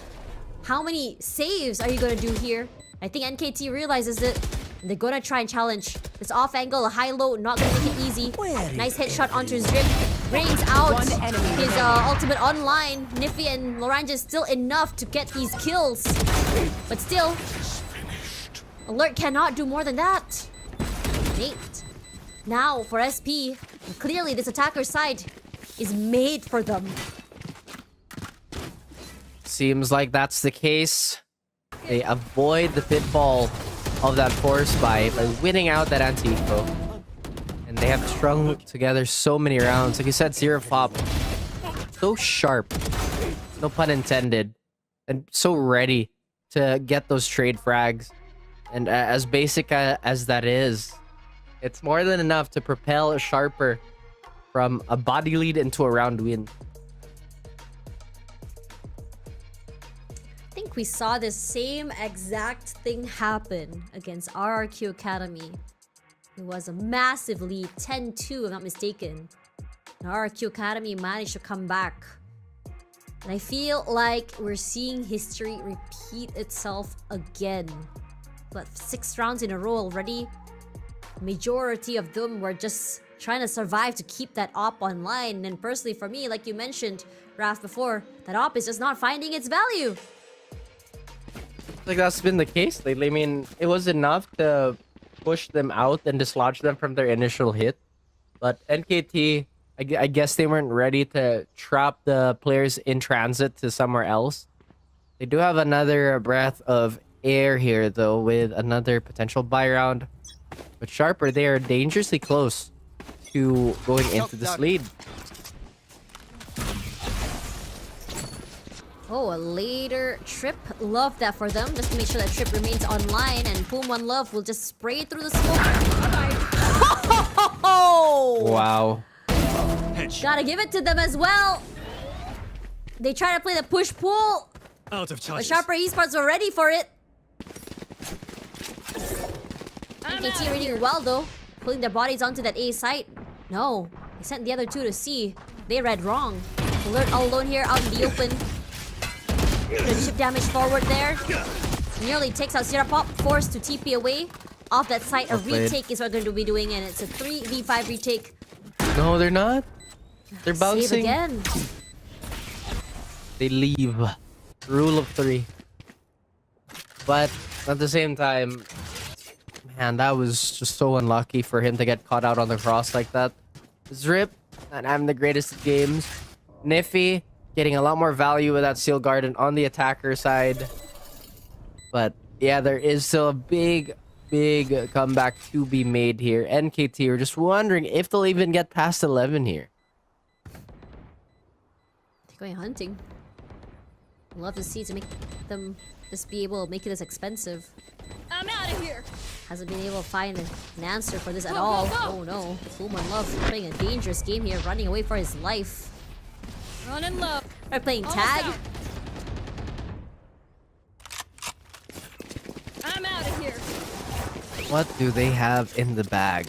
S2: How many saves are you going to do here? I think NKT realizes it. They're going to try and challenge. This off angle, a high-low, not going to make it easy. Nice headshot onto his Zrip. Brings out his ultimate online. Niffy and Lorange still enough to get these kills. But still, Alert cannot do more than that. Nate. Now for SP. And clearly this attacker's side is made for them.
S1: Seems like that's the case. They avoid the pitfall of that force by winning out that anti-eco. And they have strung together so many rounds. Like you said, Zero Pop, so sharp, no pun intended, and so ready to get those trade frags. And as basic as that is, it's more than enough to propel a Sharper from a body lead into a round win.
S2: I think we saw the same exact thing happen against RRQ Academy. It was a massive lead, 10-2 if I'm not mistaken. And RRQ Academy managed to come back. And I feel like we're seeing history repeat itself again. But 6 rounds in a row already. Majority of them were just trying to survive to keep that op online. And personally for me, like you mentioned, Raph, before, that op is just not finding its value.
S1: Like that's been the case lately. I mean, it was enough to push them out and dislodge them from their initial hit. But NKT, I guess they weren't ready to trap the players in transit to somewhere else. They do have another breath of air here, though, with another potential buy round. But Sharper, they are dangerously close to going into this lead.
S2: Oh, a later trip. Love that for them. Just to make sure that trip remains online. And Boom One Love will just spray through the smoke. Oh!
S1: Wow.
S2: Gotta give it to them as well. They try to play the push-pull.
S3: Out of
S2: But
S3: charges.
S2: Sharper Esports were ready for it. NKT reading well though. Pulling their bodies onto that A site. No. They sent the other two to C. They read wrong. Alert all alone here out in the open. Good chip damage forward there. Nearly takes out Sirapop. Forced to TP away. Off that site. A retake is what they're going to be doing. And it's a 3v5 retake.
S1: No, they're not. They're bouncing.
S2: Save again.
S1: They leave. Rule of 3. But at the same time, man, that was just so unlucky for him to get caught out on the cross like that. Zrip, and I'm the greatest at games. Niffy, getting a lot more value with that Seal Garden on the attacker side. But yeah, there is still a big comeback to be made here. NKT are just wondering if they'll even get past 11 here.
S2: They're going hunting. Love to see to make them just be able to make it as expensive.
S4: I'm out of here.
S2: Hasn't been able to find an answer for this at all. Oh no. Boom One Love playing a dangerous game here, running away for his life.
S4: Running low.
S2: They're playing
S4: Almost
S2: tag.
S4: out. I'm out of here.
S1: What do they have in the bag?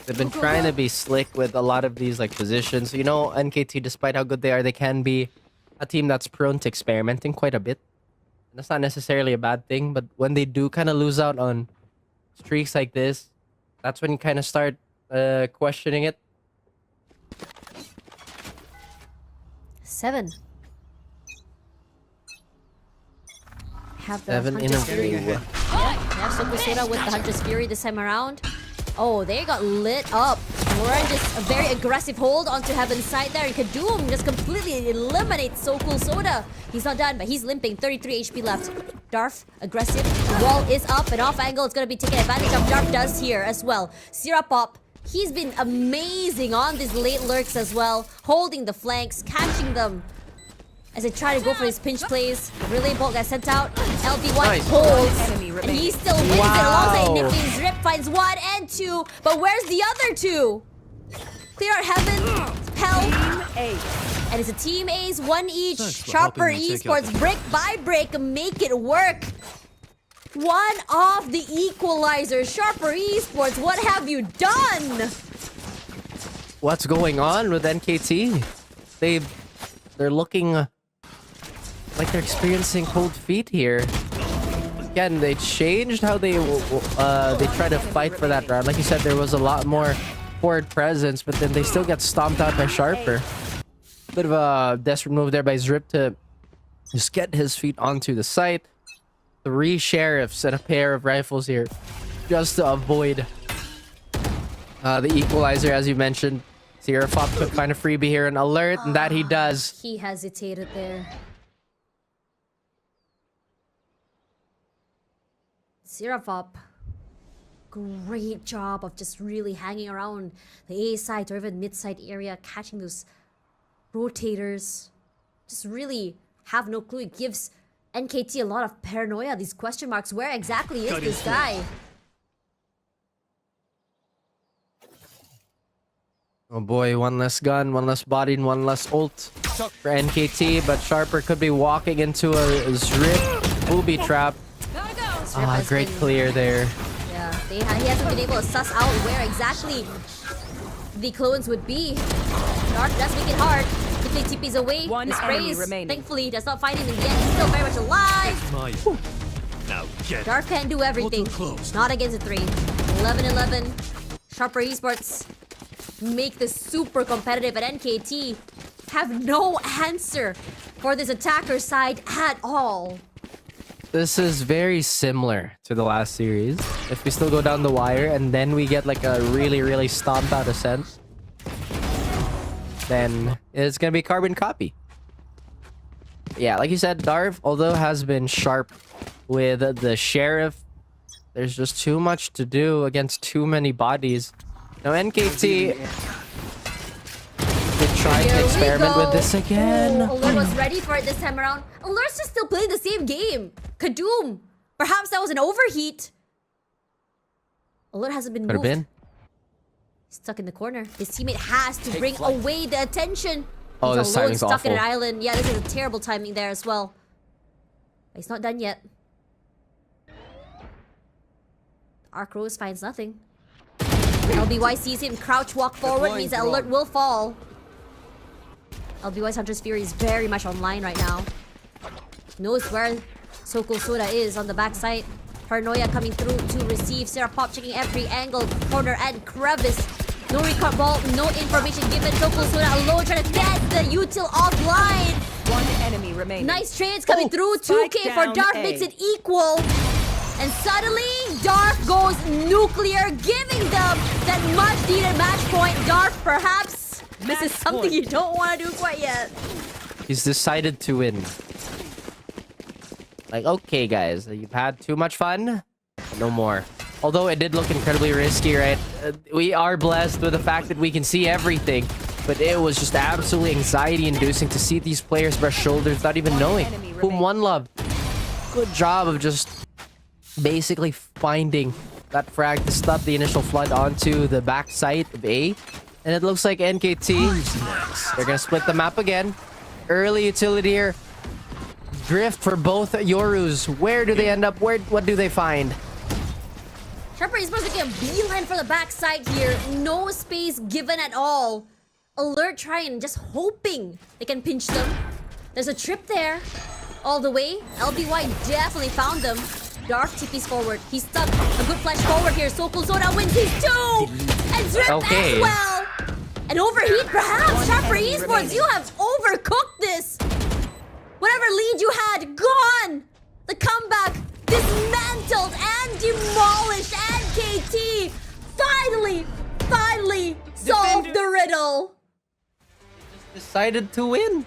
S1: They've been trying to be slick with a lot of these like positions. You know, NKT, despite how good they are, they can be a team that's prone to experimenting quite a bit. That's not necessarily a bad thing, but when they do kind of lose out on streaks like this, that's when you kind of start questioning it.
S2: 7. Have the
S1: 7 in a
S2: Hunter's Fury.
S1: row.
S2: They have Super Soda with the Hunter's Fury this time around. Oh, they got lit up. Lauren just a very aggressive hold onto Heaven's side there. And Kadoom just completely eliminates So Cool Soda. He's not done, but he's limping. 33 HP left. Darf, aggressive. The wall is up and off angle. It's going to be taken advantage of. Darf does here as well. Sirapop, he's been amazing on these late lurks as well. Holding the flanks, catching them as they try to go for his pinch plays. The relay bolt got sent out. LB1
S1: Nice.
S2: holds.
S4: Enemy
S2: And
S4: remaining.
S2: he still wins it alongside Nippy and Zrip finds 1 and 2. But where's the other 2? Clear out Heaven, Hell,
S4: Ace.
S2: and it's a team A's, 1 each.
S3: Thanks for
S2: Sharper
S3: helping me take out
S2: Esports,
S3: the-
S2: brick by brick, make it work. One of the equalizers. Sharper Esports, what have you done?
S1: What's going on with NKT? They're looking like they're experiencing cold feet here. Again, they changed how they try to fight for that round. Like you said, there was a lot more forward presence, but then they still get stomped out by Sharper. Bit of a desperate move there by Zrip to just get his feet onto the site. 3 sheriffs and a pair of rifles here just to avoid the equalizer, as you mentioned. Seraphop could find a freebie here, an alert, and that he does.
S2: He hesitated there. Seraphop, great job of just really hanging around the A side or even mid side area, catching those rotators. Just really have no clue. It gives NKT a lot of paranoia. These question marks. Where exactly is this guy?
S1: Oh boy, one less gun, one less body, and one less ult for NKT. But Sharper could be walking into a Zrip booby trap.
S4: Gotta go.
S1: Ah, great clear there.
S2: Yeah, he hasn't been able to suss out where exactly the clones would be. Dark does make it hard. If they TP's away,
S6: One
S2: the
S6: enemy
S2: sprays,
S6: remaining.
S2: thankfully, does not find him in the end. He's still very much alive.
S3: Maya. Now get
S2: Dark can't do everything.
S3: close.
S2: Not against a 3. 11-11. Sharper Esports make this super competitive, and NKT have no answer for this attacker side at all.
S1: This is very similar to the last series. If we still go down the wire and then we get like a really, really stomped out ascent, then it's gonna be carbon copy. Yeah, like you said, Darv, although has been sharp with the Sheriff, there's just too much to do against too many bodies. Now NKT could try
S2: Here
S1: to
S2: we
S1: experiment
S2: go.
S1: with this again.
S2: Oh, Alert was ready for it this time around. Alert's just still playing the same game. Kadoom. Perhaps that was an overheat. Alert hasn't been
S1: Could have
S2: moved.
S1: been.
S2: Stuck in the corner. His teammate has to bring away the attention.
S1: Oh,
S2: He's
S1: this
S2: alone,
S1: timing's
S2: stuck in an
S1: awful.
S2: island. Yeah, this is a terrible timing there as well. But he's not done yet. Arc Rose finds nothing. LBY sees him crouch walk forward, means that Alert will fall. LBY's Hunter's Fury is very much online right now. Knows where Soko Soda is on the backside. Paranoia coming through to receive. Seraphop checking every angle, corner and crevice. No record ball, no information given. Soko Soda alone trying to get the util offline.
S6: One enemy remaining.
S2: Nice trades coming through.
S6: spike
S2: 2K for
S6: down
S2: Dark
S6: A.
S2: makes it equal. And suddenly, Dark goes nuclear, giving them that much needed match point. Dark, perhaps this is something you don't want to do quite yet.
S1: He's decided to win. Like, okay, guys, you've had too much fun. No more. Although it did look incredibly risky, right? We are blessed with the fact that we can see everything. But it was just absolutely anxiety-inducing to see these players brush shoulders without even knowing whom one loved. Good job of just basically finding that frag to stop the initial flood onto the backside of A. And it looks like NKT, they're gonna split the map again. Early utility here. Drift for both Yorus. Where do they end up? What do they find?
S2: Sharper is supposed to get a beeline for the backside here. No space given at all. Alert trying, just hoping they can pinch them. There's a trip there. All the way. LBY definitely found them. Dark TP's forward. He's stuck. A good flash forward here. Soko Soda wins his 2! And Drip
S1: Okay.
S2: as well! An overheat perhaps? Sharper Esports, you have overcooked this! Whatever lead you had, gone! The comeback dismantled and demolished. NKT finally solved the riddle.
S1: Decided to win.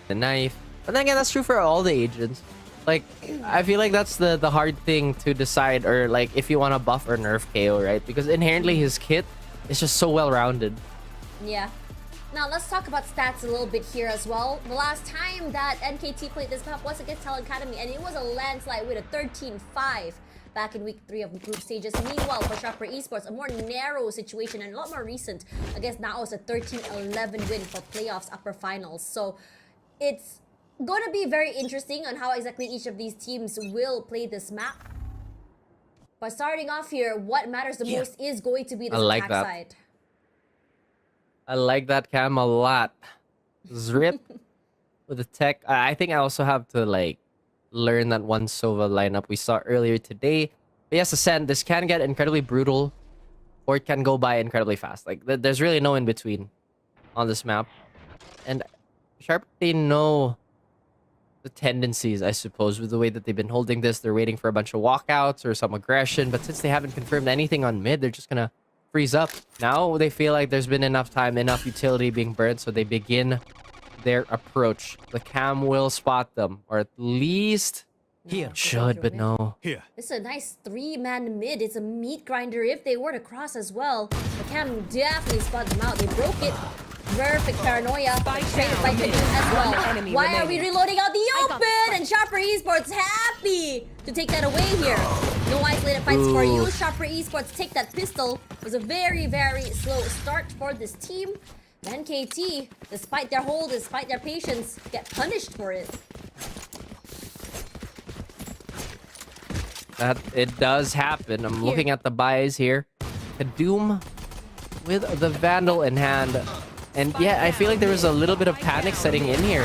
S1: The knife. But then again, that's true for all the agents. Like, I feel like that's the hard thing to decide, or like if you want to buff or nerf KO, right? Because inherently his kit is just so well-rounded.
S2: Yeah. Now let's talk about stats a little bit here as well. The last time that NKT played this map was against Talent Academy, and it was a landslide with a 13-5 back in week 3 of the group stages. Meanwhile, for Sharper Esports, a more narrow situation and a lot more recent against Naos, a 13-11 win for playoffs upper finals. So it's going to be very interesting on how exactly each of these teams will play this map. But starting off here, what matters the most is going to be the
S1: I like
S2: attack
S1: that.
S2: side.
S1: I like that cam a lot. Zrip with the tech. I think I also have to like learn that one Sova lineup we saw earlier today. But yes, Ascent, this can get incredibly brutal, or it can go by incredibly fast. Like there's really no in between on this map. And Sharp, they know the tendencies, I suppose, with the way that they've been holding this. They're waiting for a bunch of walkouts or some aggression, but since they haven't confirmed anything on mid, they're just gonna freeze up. Now they feel like there's been enough time, enough utility being burned, so they begin their approach. The cam will spot them, or at least
S2: Here.
S1: should, but no.
S3: Here.
S2: This is a nice 3-man mid. It's a meat grinder if they were to cross as well. The cam definitely spot them out. They broke it. Perfect paranoia. Straight by Kadoom as well. Why are we reloading out the open? And Sharper Esports happy to take that away here. No isolated fights for you. Sharper Esports take that pistol. It was a very, very slow start for this team. The NKT, despite their hold, despite their patience, get punished for it.
S1: That it does happen. I'm looking at the buys here. Kadoom with the Vandal in hand. And yeah, I feel like there was a little bit of panic setting in here.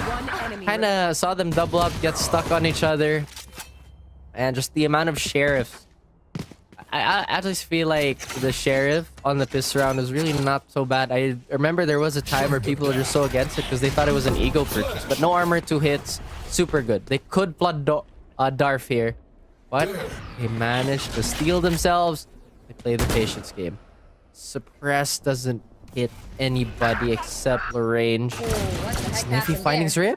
S1: Kind of saw them double up, get stuck on each other. And just the amount of sheriffs. I just feel like the sheriff on the pistol round is really not so bad. I remember there was a time where people were just so against it because they thought it was an ego purchase. But no armor, 2 hits. Super good. They could flood Darf here. But they managed to steal themselves. They play the patience game. Suppress doesn't hit anybody except Lagrange.
S2: Oh, what the heck
S1: Sniffy
S2: happened
S1: finding
S2: there?
S1: Zrip.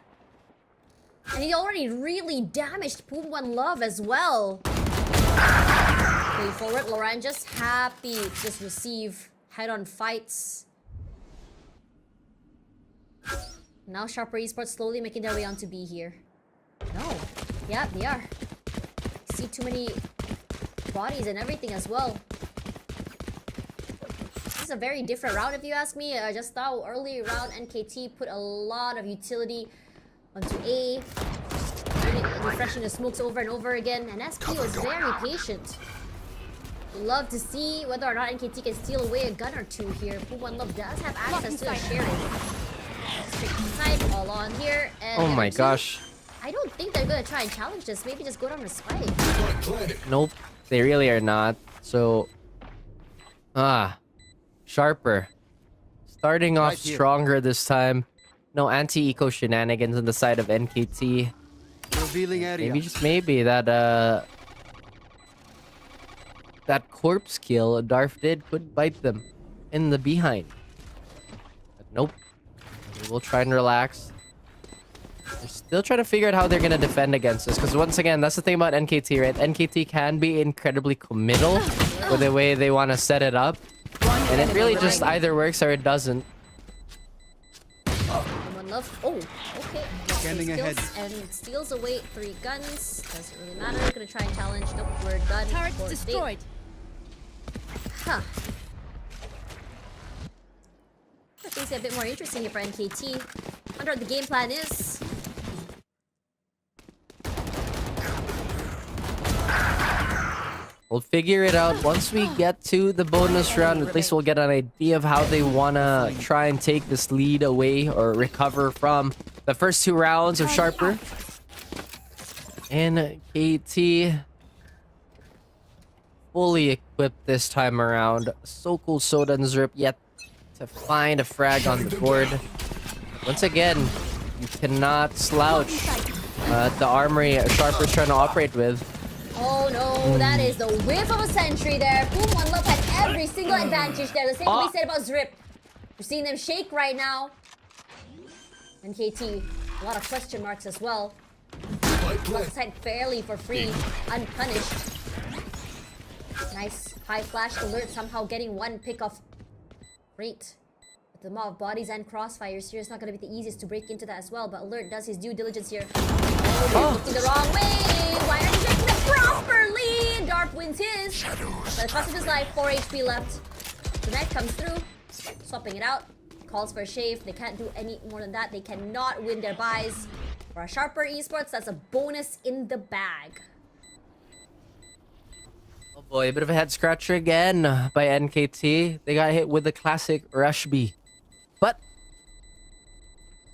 S2: And he already really damaged Poom One Love as well. Going forward, Loran just happy to just receive head-on fights. Now Sharper Esports slowly making their way onto B here. No. Yeah, they are. See too many bodies and everything as well. This is a very different round if you ask me. Just now, early round, NKT put a lot of utility onto A. Refreshing the smokes over and over again. And SP was very patient. Love to see whether or not NKT can steal away a gun or two here. Poom One Love does have access to the sheriff. Straight snipe all on here. And
S1: Oh my gosh.
S2: I don't think they're gonna try and challenge this. Maybe just go down to spike.
S1: Nope. They really are not. So... Sharper. Starting off
S5: Right here.
S1: stronger this time. No anti-eco shenanigans on the side of NKT.
S5: Revealing area.
S1: Maybe, just maybe, that corpse kill Darf did could bite them in the behind. But nope. They will try and relax. They're still trying to figure out how they're gonna defend against this. Because once again, that's the thing about NKT, right? NKT can be incredibly committal with the way they want to set it up. And it really just either works or it doesn't.
S2: One Love. Oh, okay.
S5: Scanning ahead.
S2: And steals away 3 guns. Doesn't really matter. Gonna try and challenge. Nope, we're done.
S4: Turret
S2: for
S4: destroyed.
S2: Huh. Things get a bit more interesting here for NKT. I wonder what the game plan is.
S1: We'll figure it out once we get to the bonus round. At least we'll get an idea of how they want to try and take this lead away or recover from the first 2 rounds of Sharper. NKT fully equipped this time around. So cool, Soda and Zrip yet to find a frag on the board. Once again, you cannot slouch the armory Sharper's trying to operate with.
S2: Oh no, that is the whiff of a century there. Poom One Love had every single advantage there. The same can be said about Zrip. We're seeing them shake right now. NKT, a lot of question marks as well. Outside fairly for free, unpunished. Nice high flash alert, somehow getting 1 pick off. Great. With the amount of bodies and crossfires here, it's not going to be the easiest to break into that as well. But Alert does his due diligence here. Oh, they're looking the wrong way. Why are you making it properly? Dark wins his. But it cost him his life. 4 HP left. The net comes through, swapping it out. Calls for a shave. They can't do any more than that. They cannot win their buys. For a Sharper Esports, that's a bonus in the bag.
S1: Oh boy, a bit of a head scratcher again by NKT. They got hit with the classic Rush B. But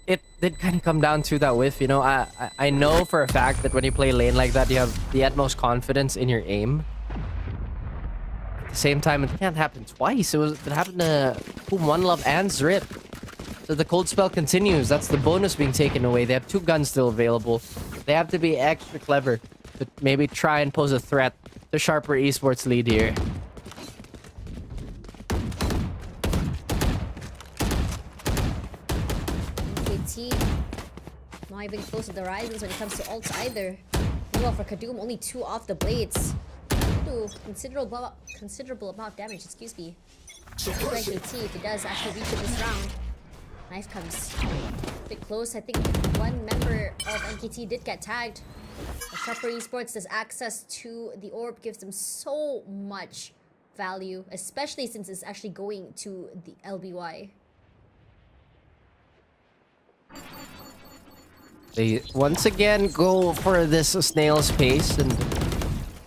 S1: it did kind of come down to that whiff, you know. I know for a fact that when you play lane like that, you have the utmost confidence in your aim. At the same time, it can't happen twice. It happened to Poom One Love and Zrip. So the cold spell continues. That's the bonus being taken away. They have 2 guns still available. They have to be extra clever to maybe try and pose a threat to Sharper Esports lead here.
S2: Not even close to the horizons when it comes to ults either. Meanwhile, for Kadoom, only 2 off the blades. Do considerable amount of damage, excuse me. For NKT, if he does actually reach it this round. Knife comes a bit close. I think one member of NKT did get tagged. But Sharper Esports does access to the orb, gives them so much value, especially since it's actually going to the LBY.
S1: They once again go for this snail's pace, and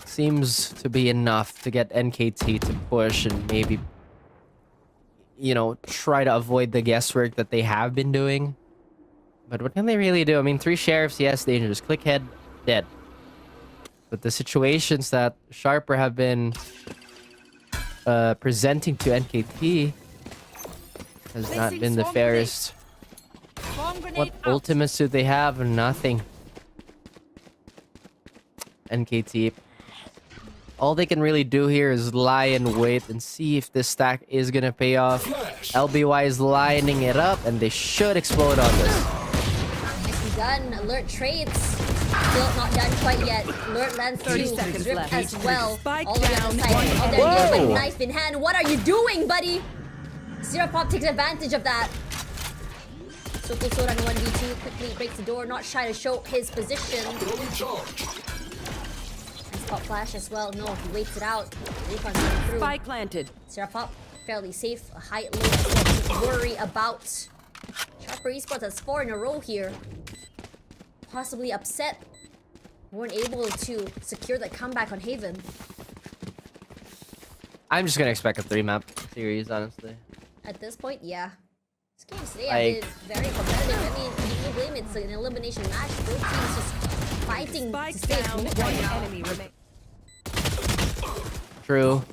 S1: seems to be enough to get NKT to push and maybe, you know, try to avoid the guesswork that they have been doing. But what can they really do? I mean, 3 sheriffs, yes, dangerous. Click head, dead. But the situations that Sharper have been presenting to NKT has not been the fairest. What ultimates do they have? Nothing. NKT. All they can really do here is lie and wait and see if this stack is gonna pay off. LBY is lining it up, and they should explode on this.
S2: Nicely done. Alert trades. Still not done quite yet. Alert lands
S6: 30
S2: 2.
S6: seconds
S2: Drip
S6: left.
S2: as well.
S6: Spike
S2: All the way on
S6: down,
S2: the side.
S6: one
S2: Oh,
S6: enemy.
S2: there
S1: Whoa.
S2: with knife in hand. What are you doing, buddy? Zero Pop takes advantage of that. Soko Soda in 1v2 quickly breaks the door, not shy to show his position. Nice pop flash as well. No, he waits it out. Recon's coming through.
S6: Spike planted.
S2: Serapop, fairly safe. A height low as well to worry about. Sharper Esports has 4 in a row here. Possibly upset. Weren't able to secure that comeback on Haven.
S1: I'm just gonna expect a 3-map series, honestly.
S2: At this point, yeah. This game today
S1: Like-
S2: have been very competitive. I mean, you can blame it's an elimination match. Both teams just fighting
S6: Spike
S2: to stay
S6: down.
S2: afloat
S6: One
S2: right now.
S6: enemy remains.
S1: True.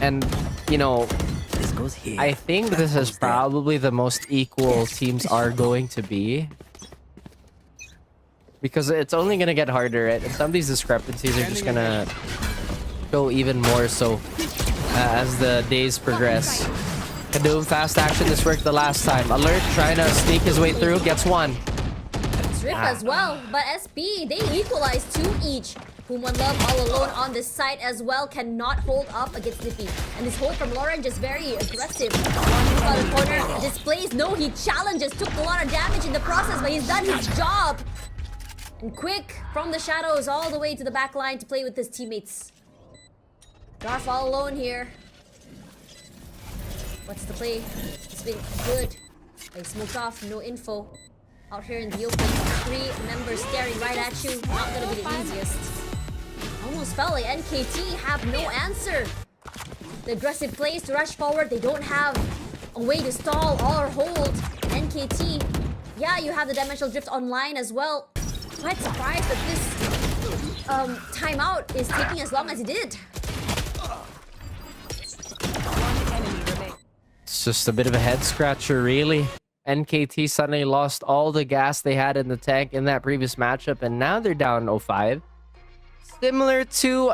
S1: And, you know,
S6: This goes here.
S1: I think this is probably the most equal teams are going to be. Because it's only gonna get harder, right? And some of these discrepancies are just gonna go even more so as the days progress. Kadoom fast action, this worked the last time. Alert trying to sneak his way through, gets 1.
S2: Drip as well, but SB, they equalize 2 each. Whom One Love all alone on this side as well cannot hold up against Nippy. And this hold from Lauren just very aggressive. On the corner, displays, no, he challenges, took a lot of damage in the process, but he's done his job. And quick from the shadows all the way to the back line to play with his teammates. Darf all alone here. What's the play? It's been good. They smoked off, no info. Out here in the open, 3 members staring right at you. Not gonna be the easiest. Almost felt like NKT have no answer. The aggressive plays to rush forward, they don't have a way to stall or hold. NKT, yeah, you have the dimensional drift online as well. Quite surprised that this timeout is taking as long as it did.
S6: One enemy remains.
S1: It's just a bit of a head scratcher, really. NKT suddenly lost all the gas they had in the tank in that previous matchup, and now they're down 0-5. Similar to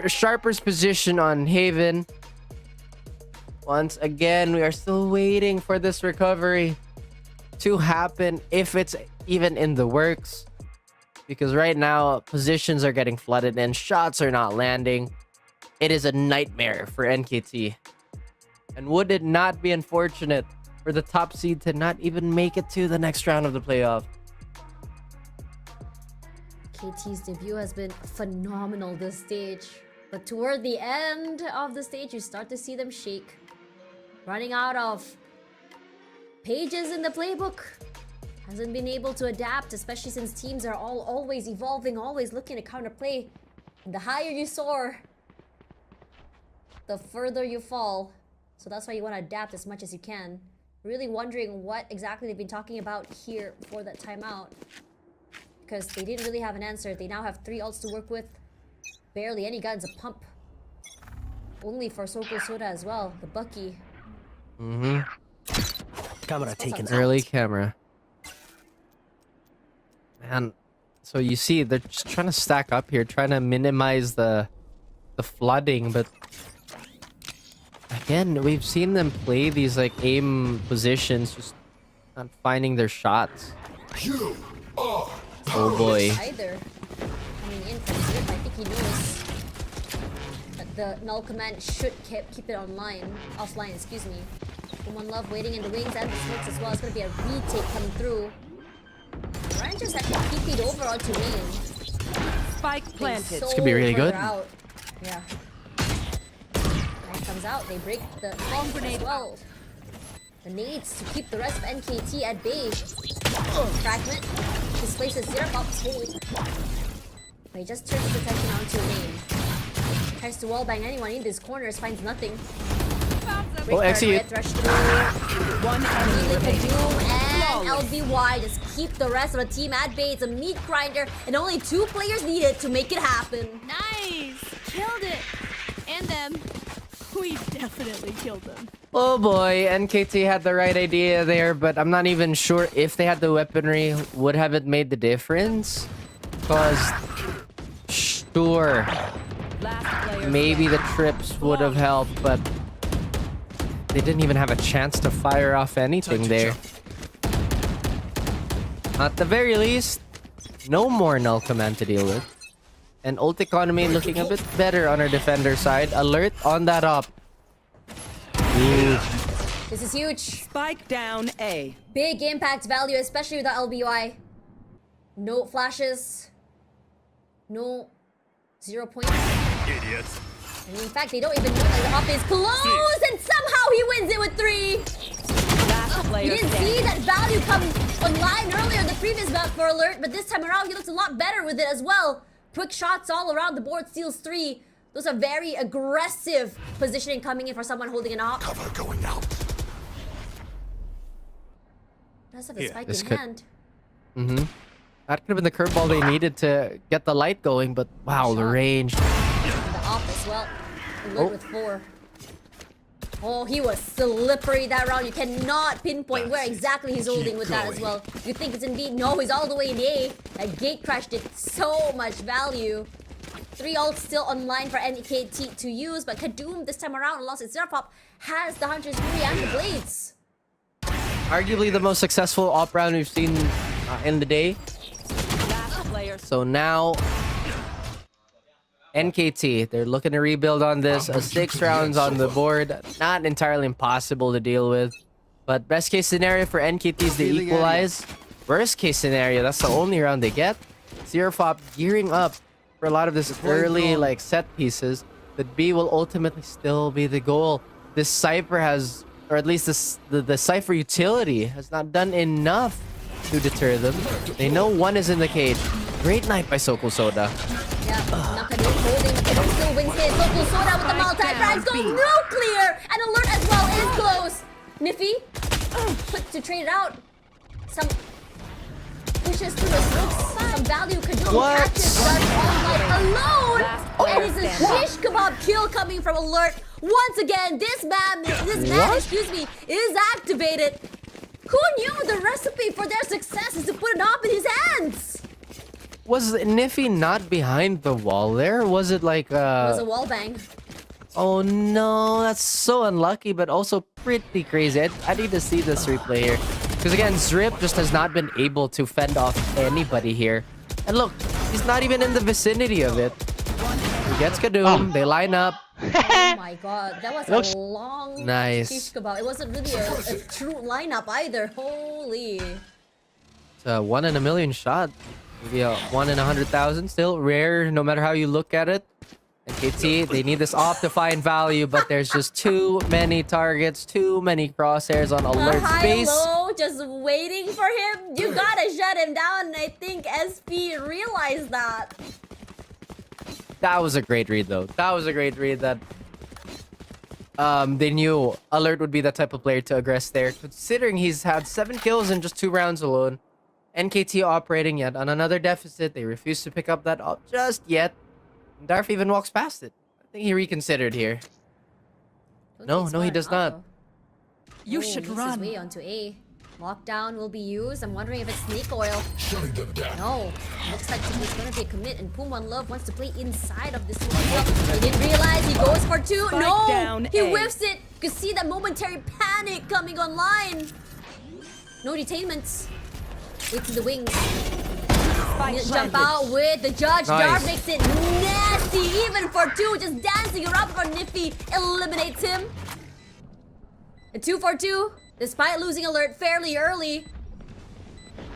S1: Sharper's position on Haven. Once again, we are still waiting for this recovery to happen, if it's even in the works. Because right now, positions are getting flooded and shots are not landing. It is a nightmare for NKT. And would it not be unfortunate for the top seed to not even make it to the next round of the playoff?
S2: KT's debut has been phenomenal this stage. But toward the end of the stage, you start to see them shake. Running out of pages in the playbook. Hasn't been able to adapt, especially since teams are always evolving, always looking to counterplay. And the higher you soar, the further you fall. So that's why you want to adapt as much as you can. Really wondering what exactly they've been talking about here for that timeout. Because they didn't really have an answer. They now have 3 ults to work with. Barely any guns, a pump. Only for Soko Soda as well, the Bucky.
S6: Camera taken out.
S1: Early camera. Man, so you see, they're just trying to stack up here, trying to minimize the flooding, but again, we've seen them play these like aim positions, just not finding their shots. Oh boy.
S2: Either coming in from Zip, I think he knows that the null command should keep it offline, excuse me. One Love waiting in the wings and the smokes as well. It's gonna be a retake coming through. Rangers actually TP'd over onto main.
S6: Spike planted.
S2: So
S1: This could be really
S2: further
S1: good.
S2: Out. Yeah. Knife comes out. They break the bomb grenade as well. The nades to keep the rest of NKT at bay. Fragment displaces Zerapop's hold. But he just turns his attention onto main. Tries to wallbang anyone in these corners, finds nothing.
S1: Oh, execute.
S6: One enemy
S2: Immediately
S6: remaining.
S2: Kadoom and LBY just keep the rest of the team at bay. It's a meat grinder, and only 2 players needed to make it happen.
S4: Nice! Killed it! And them. We definitely killed them.
S1: Oh boy, NKT had the right idea there, but I'm not even sure if they had the weaponry, would have it made the difference? Because, sure,
S6: Last player
S1: maybe the
S6: standing.
S1: trips would have helped, but they didn't even have a chance to fire off anything there. At the very least, no more null command to deal with. And ult economy looking a bit better on our defender side. Alert on that up. Huge.
S2: This is huge.
S6: Spike down A.
S2: Big impact value, especially with the LBY. No flashes. No 0 points.
S3: Idiots.
S2: And in fact, they don't even know that the up is close, and somehow he wins it with 3.
S6: Last
S2: You
S6: player
S2: didn't
S6: standing.
S2: see that value come online earlier in the previous map for Alert, but this time around he looks a lot better with it as well. Quick shots all around the board, steals 3. Those are very aggressive positioning coming in for someone holding an op.
S3: Cover going out.
S2: Does have a
S3: Here,
S2: spike
S1: this
S2: in
S1: could-
S2: hand.
S1: Mm-hmm. That could have been the curveball they needed to get the light going, but wow, the range.
S2: And the op as well. Alert
S1: Oh.
S2: with 4. Oh, he was slippery that round. You cannot pinpoint where exactly he's holding with that as well. You think it's in B? No, he's all the way in A. That gate crash did so much value. 3 ults still online for NKT to use, but Kadoom this time around, lost its Zerapop, has the Hunter's Fury and the Blades.
S1: Arguably the most successful op round we've seen in the day.
S6: Last player.
S1: So now, NKT, they're looking to rebuild on this. 6 rounds on the board. Not entirely impossible to deal with. But best case scenario for NKT is they
S5: Revealing
S1: equalize. Worst case scenario, that's the only round they get. Zerafop gearing up for a lot of this early like set pieces. But B will ultimately still be the goal. This Cypher has, or at least the Cypher utility has not done enough to deter them. They know one is in the cage. Great night by Soko Soda.
S2: Yeah, now Kadoom holding, Kadoom still wins his. Soko Soda with the multi-frags goes nuclear! And Alert as well is close. Niffy, quick to trade it out. Some pushes through the smokes. Some value Kadoom
S1: What?
S2: catches that online alone.
S6: Last player
S2: And it's a
S6: standing.
S2: shish kebab kill coming from Alert. Once again, this man, excuse me, is activated. Who knew the recipe for their success is to put an op in his hands?
S1: Was Niffy not behind the wall there? Was it like
S2: It was a wall bang.
S1: Oh no, that's so unlucky, but also pretty crazy. I need to see this replay here. Because again, Zrip just has not been able to fend off anybody here. And look, he's not even in the vicinity of it. He gets Kadoom, they line up.
S2: Oh my god, that was
S7: Looks
S2: a long
S1: nice.
S2: shish kebab. It wasn't really a true lineup either. Holy.
S1: It's a 1 in a million shot. Maybe a 1 in 100,000. Still rare, no matter how you look at it. And KT, they need this off to find value, but there's just too many targets, too many crosshairs on Alert space.
S2: High-low, just waiting for him. You gotta shut him down. And I think SP realized that.
S1: That was a great read, though. That was a great read that they knew Alert would be the type of player to aggress there. Considering he's had 7 kills in just 2 rounds alone. NKT operating yet on another deficit. They refuse to pick up that up just yet. Darf even walks past it. I think he reconsidered here. No, he does not.
S6: You should run.
S2: His way onto A. Lockdown will be used. I'm wondering if it's snake oil. No. Looks like it's gonna be a commit, and Pum1 Love wants to play inside of this one. He didn't realize he goes for 2.
S6: Spike
S2: No!
S6: down
S2: He
S6: A.
S2: whiffs it. You can see that momentary panic coming online. No detainments. Wait to the wings.
S6: Spike
S2: Jump
S6: planted.
S2: out with the judge.
S1: Nice.
S2: Dar makes it nasty. Even for two, just dancing around for Niffy. Eliminates him. A 2 for 2, despite losing alert fairly early.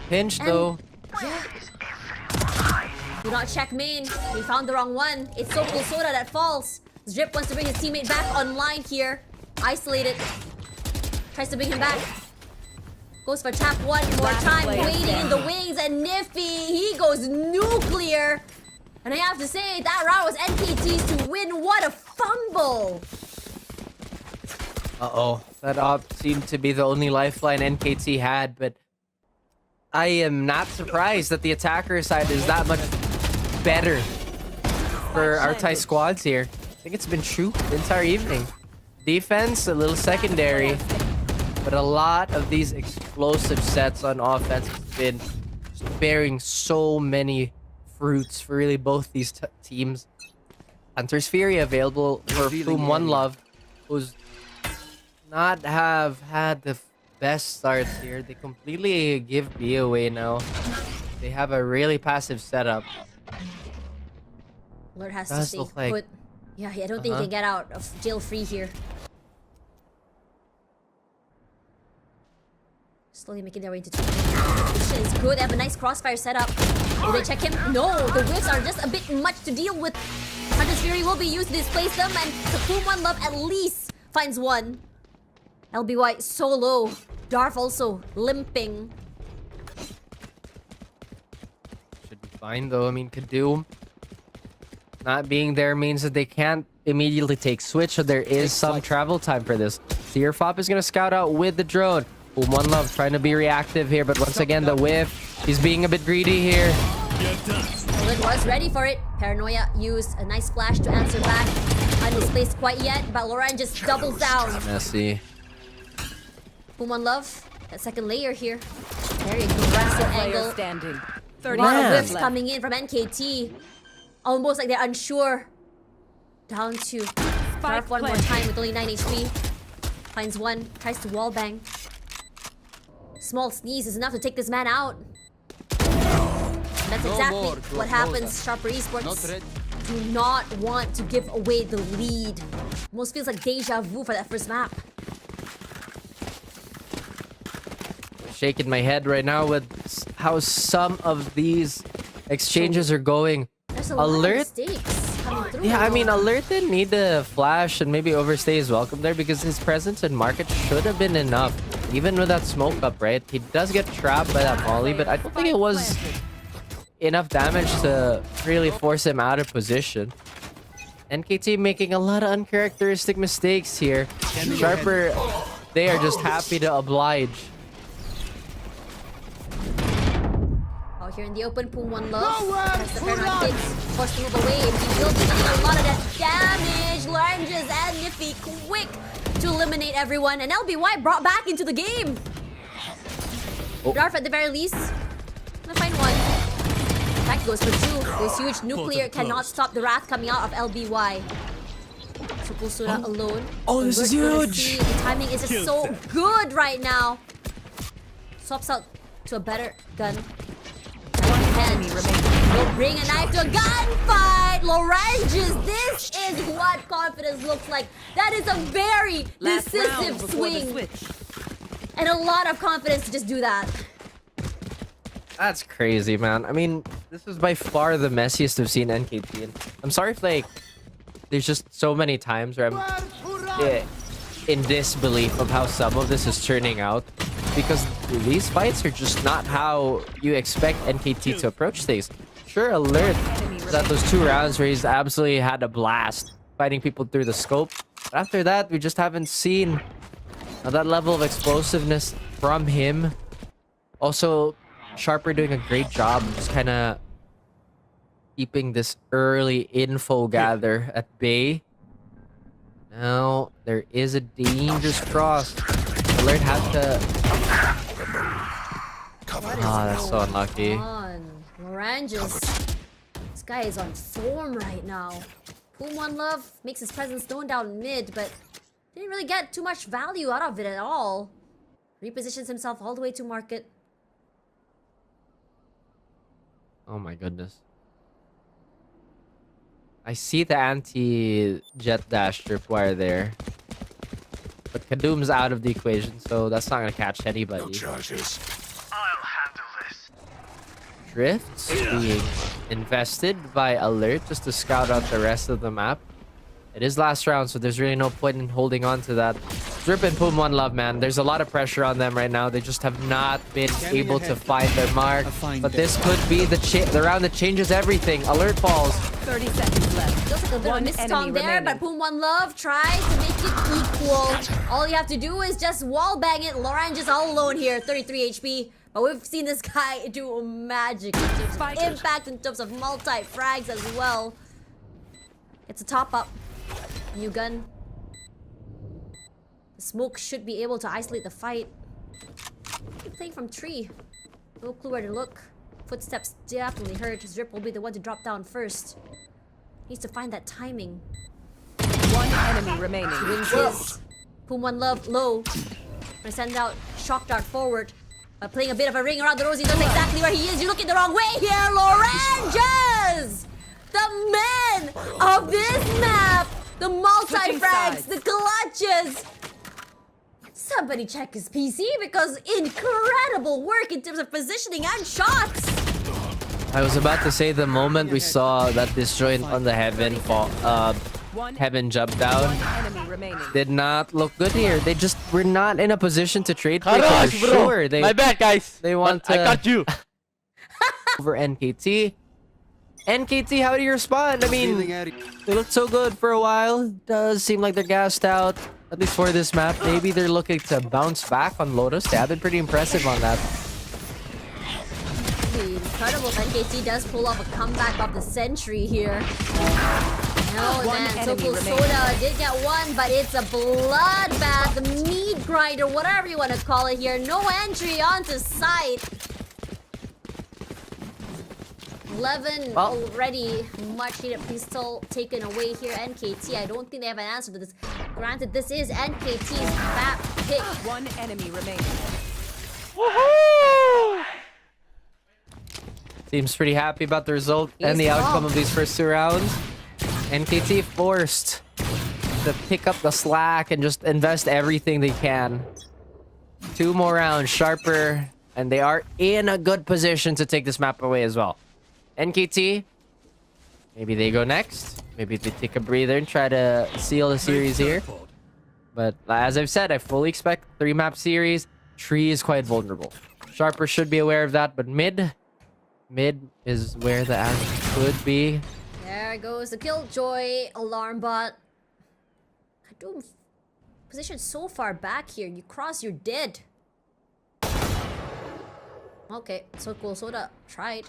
S1: Pinch
S2: And-
S1: though.
S2: Yeah. Do not check main. He found the wrong one. It's so cool Soda that falls. Drip wants to bring his teammate back online here. Isolated. Tries to bring him back. Goes for trap one more
S6: Last
S2: time.
S6: player
S2: Waiting in the wings. And Niffy, he goes nuclear. And I have to say, that round was NKT's to win. What a fumble.
S1: Uh-oh. That op seemed to be the only lifeline NKT had, but I am not surprised that the attacker side is that much better for our Thai squads here. I think it's been true the entire evening. Defense, a little secondary, but a lot of these explosive sets on offense has been just bearing so many fruits for really both these teams. Hunter's Fury available for Boom One Love, who's not have had the best starts here. They completely give B away now. They have a really passive setup.
S2: Lord has to
S1: Does
S2: stay
S1: look like-
S2: put. Yeah, I don't think he can get out of jail free here. Slowly making their way into two. Position is good. They have a nice crossfire setup. Will they check him? No, the whiffs are just a bit much to deal with. Hunter's Fury will be used to displace them, and Boom One Love at least finds one. LBY so low. Darf also limping.
S1: Should be fine though. I mean, Kadoom not being there means that they can't immediately take switch, so there is some travel time for this. Searfop is gonna scout out with the drone. Boom One Love trying to be reactive here, but once again the whiff. He's being a bit greedy here.
S2: Lid was ready for it. Paranoia used a nice flash to answer back. Undisplaced quite yet, but Lauren just doubles down.
S1: Messy.
S2: Boom One Love, that second layer here. Very aggressive
S6: Player
S2: angle.
S6: standing.
S2: A
S6: 30
S2: lot of
S1: Man.
S2: whiffs coming in from NKT. Almost like they're unsure. Down to Darf one more
S6: planted.
S2: time with only 9 HP. Finds one, tries to wallbang. Small sneeze is enough to take this man out. And that's exactly what happens. Sharper Esports do not want to give away the lead. Almost feels like deja vu for that first map.
S1: Shaking my head right now with how some of these exchanges are going.
S2: There's a lot
S1: Alert?
S2: of mistakes coming through.
S1: Yeah, I mean, Alert didn't need to flash and maybe overstay his welcome there because his presence in market should have been enough. Even with that smoke up, right? He does get trapped by that molly, but I don't think it was enough damage to really force him out of position. NKT making a lot of uncharacteristic mistakes here. Sharper, they are just happy to oblige.
S2: Out here in the open, Boom One Love. As the Paranoid Kids forced to move away. He will be getting a lot of that damage. Larynges and Niffy quick to eliminate everyone. And LBY brought back into the game. Darf at the very least. Gonna find one. In fact, goes for two. This huge nuclear cannot stop the wrath coming out of LBY. Supusura alone.
S1: Oh, this is
S2: We're gonna
S1: huge.
S2: see. The timing is just so good right now. Swaps out to a better gun. Will bring a knife to a gunfight! Loranges, this is what confidence looks like. That is a very
S6: Last round
S2: decisive
S6: before the
S2: swing.
S6: switch.
S2: And a lot of confidence to just do that.
S1: That's crazy, man. I mean, this is by far the messiest I've seen NKT. And I'm sorry if, like, there's just so many times where I'm in disbelief of how some of this is turning out. Because these fights are just not how you expect NKT to approach things. Sure, Alert that those 2 rounds where he's absolutely had a blast fighting people through the scope. But after that, we just haven't seen that level of explosiveness from him. Also, Sharper doing a great job just kind of keeping this early info gather at bay. Now, there is a dangerous cross. Alert had to... Ah, that's so unlucky.
S2: Loranges. This guy is on form right now. Boom One Love makes his presence known down mid, but didn't really get too much value out of it at all. Repositions himself all the way to market.
S1: Oh my goodness. I see the anti-jet dash tripwire there. But Kadoom's out of the equation, so that's not gonna catch anybody.
S3: Charges. I'll handle this.
S1: Drifts being invested by Alert just to scout out the rest of the map. It is last round, so there's really no point in holding on to that. Drip and Pum One Love, man. There's a lot of pressure on them right now. They just have not been able to find their mark. But this could be the round that changes everything. Alert falls.
S6: 30 seconds left.
S2: Feels like a bit of a
S6: One
S2: missed
S6: enemy
S2: there,
S6: remaining.
S2: but Pum One Love tries to make it equal. All you have to do is just wall bang it. Lauren just all alone here, 33 HP. But we've seen this guy do magic in terms of impact, in terms of multi-frags as well. It's a top-up. New gun. The smoke should be able to isolate the fight. Keep playing from tree. No clue where to look. Footsteps definitely heard. Drip will be the one to drop down first. Needs to find that timing.
S6: One enemy remaining.
S2: He wins his. Pum One Love low. Gonna send out Shock Dart forward. By playing a bit of a ring around the rosy, knows exactly where he is. You're looking the wrong way here, Loranges! The men of this map! The multi-frags, the clutches! Somebody check his PC because incredible work in terms of positioning and shots!
S1: I was about to say the moment we saw that disjoint on the Heaven fall, Heaven jump down,
S6: Enemy remaining.
S1: did not look good here. They just were not in a position to trade for
S7: Karash, bro.
S1: sure. They,
S7: My bad, guys.
S1: they want
S7: But I
S1: to
S7: got you.
S1: over NKT. NKT, how do you respond? I mean,
S5: Revealing area.
S1: they looked so good for a while. Does seem like they're gassed out, at least for this map. Maybe they're looking to bounce back on Lotus. They have been pretty impressive on that.
S2: Incredible if NKT does pull off a comeback of the century here. No,
S6: One
S2: man,
S6: enemy
S2: Soko
S6: remaining.
S2: Soda did get one, but it's a bloodbath, the meat grinder, whatever you want to call it here. No entry onto site. 11
S1: Well.
S2: already. Much needed pistol taken away here. NKT, I don't think they have an answer to this. Granted, this is NKT's map pick.
S6: One enemy remaining.
S1: Seems pretty happy about the result and the
S2: He's
S1: outcome
S2: off.
S1: of these first two rounds. NKT forced to pick up the slack and just invest everything they can. 2 more rounds, Sharper, and they are in a good position to take this map away as well. NKT, maybe they go next. Maybe they take a breather and try to seal the series here. But as I've said, I fully expect 3-map series. Tree is quite vulnerable. Sharper should be aware of that, but mid is where the answer could be.
S2: There goes the Killjoy alarm bot. Kadoom positioned so far back here. You cross, you're dead. Okay, so cool. Soda tried.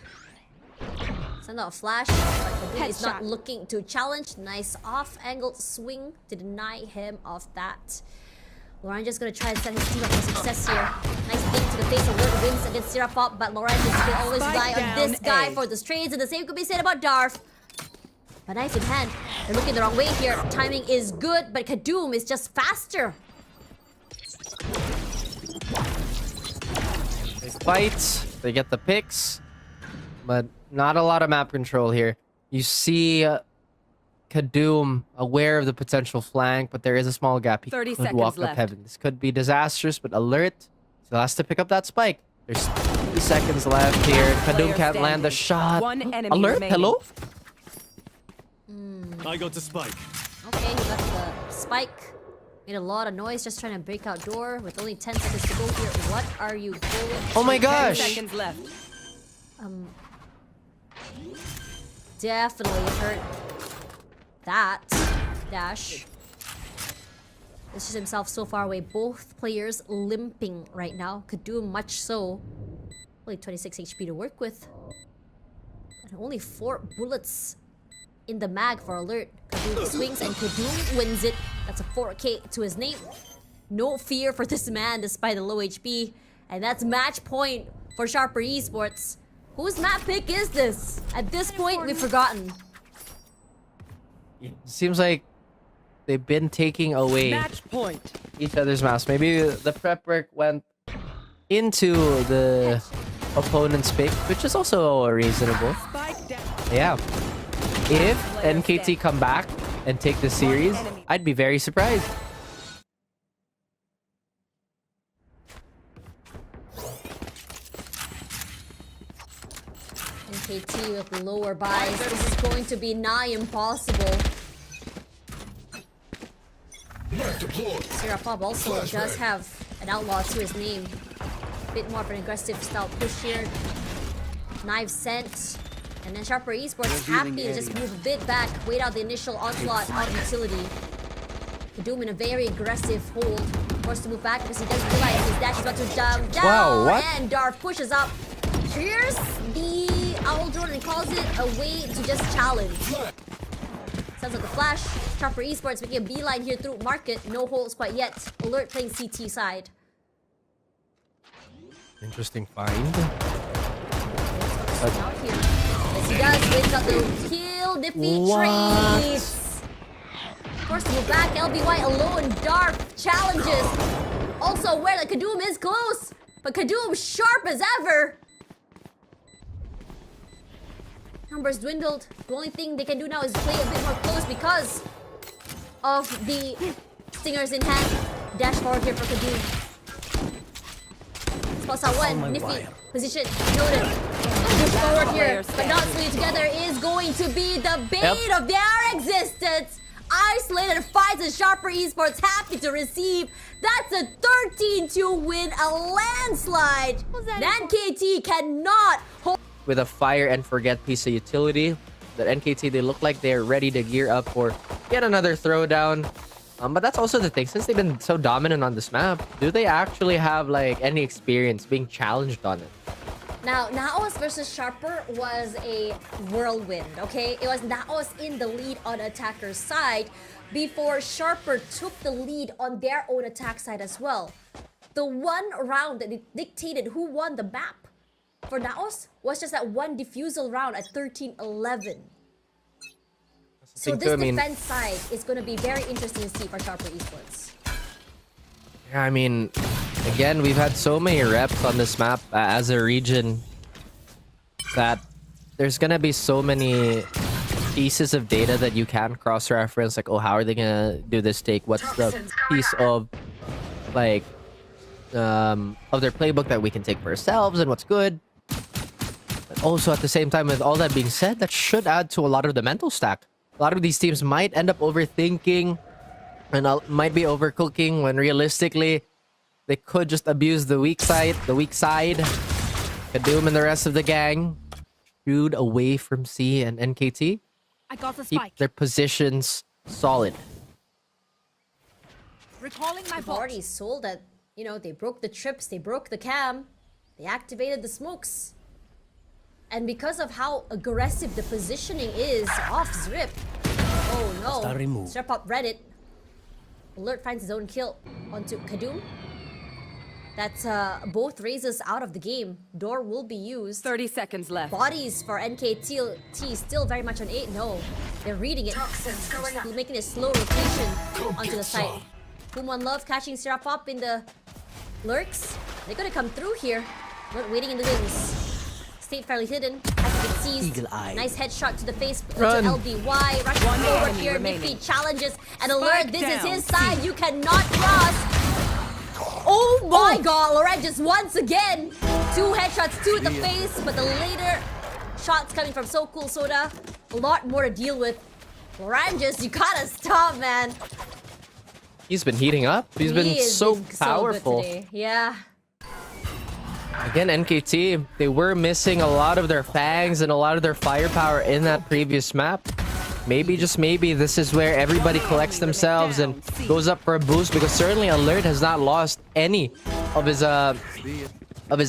S2: Send out a flash. But Kadoom is not
S4: Headshot.
S2: looking to challenge. Nice off-angle swing to deny him of that. Lauren just gonna try and set his team up for success here. Nice thing to the face. Alert wins against Syrapop, but Lauren will always
S6: Spike
S2: rely on this
S6: down
S2: guy
S6: A.
S2: for the trades, and the same could be said about Darf. But knife in hand, they're looking the wrong way here. Timing is good, but Kadoom is just faster.
S1: They fight, they get the picks, but not a lot of map control here. You see Kadoom aware of the potential flank, but there is a small gap. He
S6: 30
S1: could
S6: seconds
S1: walk up
S6: left.
S1: Heaven. This could be disastrous, but Alert still has to pick up that spike. There's 3 seconds left here. Kadoom
S6: Player
S1: can't land the
S6: standing.
S1: shot.
S6: One enemy
S1: Alert,
S6: remaining.
S1: hello?
S3: I got the spike.
S2: Okay, he got the spike. Made a lot of noise just trying to break out door with only 10 seconds to go here. What are you going
S1: Oh my
S2: to
S6: 10
S1: gosh.
S6: seconds left.
S2: Definitely hurt that dash. This is himself so far away. Both players limping right now. Kadoom much so. Only 26 HP to work with. And only 4 bullets in the mag for Alert. Kadoom swings and Kadoom wins it. That's a 4K to his name. No fear for this man despite the low HP. And that's match point for Sharper Esports. Whose map pick is this? At this point, we've forgotten.
S1: Seems like they've been taking away
S6: Match point.
S1: each other's maps. Maybe the prep work went into the opponent's pick, which is also reasonable.
S6: Spike down.
S1: Yeah. If NKT come back and take the series, I'd be very surprised.
S2: NKT with lower buys. This is going to be nigh impossible. Sirapop also does have an outlaw to his name. Bit more of an aggressive style push here. Knife sent. And then Sharper Esports happy to just move a bit back, wait out the initial onslaught of utility. Kadoom in a very aggressive hold. Forced to move back because he doesn't realize his dash is about to jump down.
S1: Wow, what?
S2: And Darth pushes up. Here's the Owl Drone and calls it a way to just challenge. Sounds like a flash. Sharper Esports making a beeline here through market. No holes quite yet. Alert playing CT side.
S1: Interesting find.
S2: Out here. Yes, he does. Wins out the kill defeat trace. Forced to move back. LBY alone. Dark challenges. Also aware that Kadoom is close. But Kadoom sharp as ever. Numbers dwindled. The only thing they can do now is play a bit more close because of the stingers in hand. Dash forward here for Kadoom. Spots out one. Nifty. Position. Noted. Push forward here. But not slowly together is going to be the bane of their existence. Isolated fights and Sharper Esports happy to receive. That's a 13-2 win. A landslide. NKT cannot hold.
S1: With a fire and forget piece of utility, that NKT, they look like they're ready to gear up for yet another throwdown. But that's also the thing, since they've been so dominant on this map, do they actually have like any experience being challenged on it?
S2: Now, Naos versus Sharper was a whirlwind, okay? It was Naos in the lead on attacker's side before Sharper took the lead on their own attack side as well. The one round that dictated who won the map for Naos was just that one defusal round at 13-11. So this defense side is going to be very interesting to see for Sharper Esports.
S1: Yeah, I mean, again, we've had so many reps on this map as a region that there's going to be so many pieces of data that you can cross-reference. Like, oh, how are they going to do this take? What's the piece of, like, of their playbook that we can take for ourselves and what's good? But also, at the same time, with all that being said, that should add to a lot of the mental stack. A lot of these teams might end up overthinking and might be overcooking when realistically they could just abuse the weak side. Kadoom and the rest of the gang shoot away from C and NKT.
S4: I got the
S1: Keep
S4: spike.
S1: their positions solid.
S4: Recalling my
S2: I've
S4: bot.
S2: already sold that, you know, they broke the trips, they broke the cam, they activated the smokes. And because of how aggressive the positioning is off Zrip. Oh no. Strap up Reddit. Alert finds his own kill onto Kadoom. That's both raises out of the game. Door will be used.
S6: 30 seconds left.
S2: Bodies for NKT still very much on 8. No, they're reading it. Making a slow rotation onto the site. One Love catching Syrup up in the lurks. They're gonna come through here. Not waiting in the wings. State fairly hidden. Seized. Nice headshot to the face to LBY. Rushing forward here. Nifty challenges and Alert. This is his side. You cannot cross. Oh my god. Lorette just once again. 2 headshots to the face. But the later shots coming from So Cool Soda. A lot more to deal with. Loranges, you gotta stop, man.
S1: He's been heating up. He's been so powerful.
S2: So good today. Yeah.
S1: Again, NKT, they were missing a lot of their fangs and a lot of their firepower in that previous map. Maybe, just maybe, this is where everybody collects themselves and goes up for a boost, because certainly Alert has not lost any of his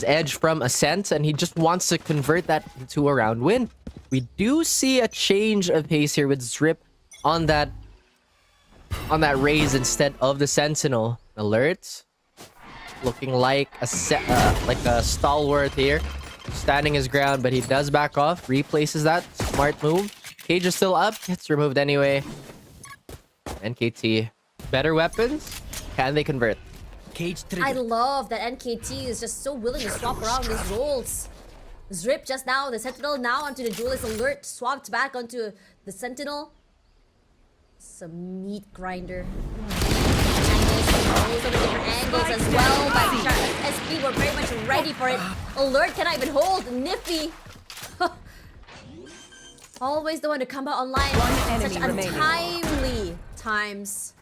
S1: edge from Ascent, and he just wants to convert that into a round win. We do see a change of pace here with Zrip on that raise instead of the Sentinel. Alert looking like a stalwart here, standing his ground, but he does back off, replaces that. Smart move. Cage is still up, gets removed anyway. NKT, better weapons. Can they convert?
S2: I love that NKT is just so willing to swap around these roles. Zrip just now, the Sentinel now onto the Duelist alert, swapped back onto the Sentinel. Some meat grinder. Angles, some different angles as well, but SP were very much ready for it. Alert cannot even hold. Nippy. Always the one to come out online.
S6: enemy
S2: Such
S6: remaining.
S2: untimely times.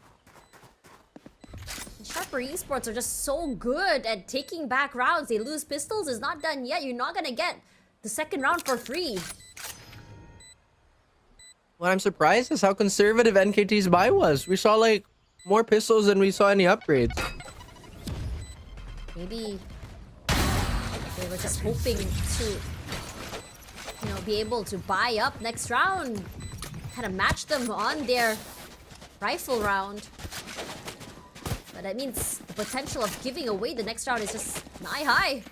S2: Sharper Esports are just so good at taking back rounds. They lose pistols, it's not done yet. You're not gonna get the second round for free.
S1: What I'm surprised is how conservative NKT's buy was. We saw like more pistols than we saw any upgrades.
S2: Maybe they were just hoping to, you know, be able to buy up next round. Kind of match them on their rifle round. But that means the potential of giving away the next round is just high.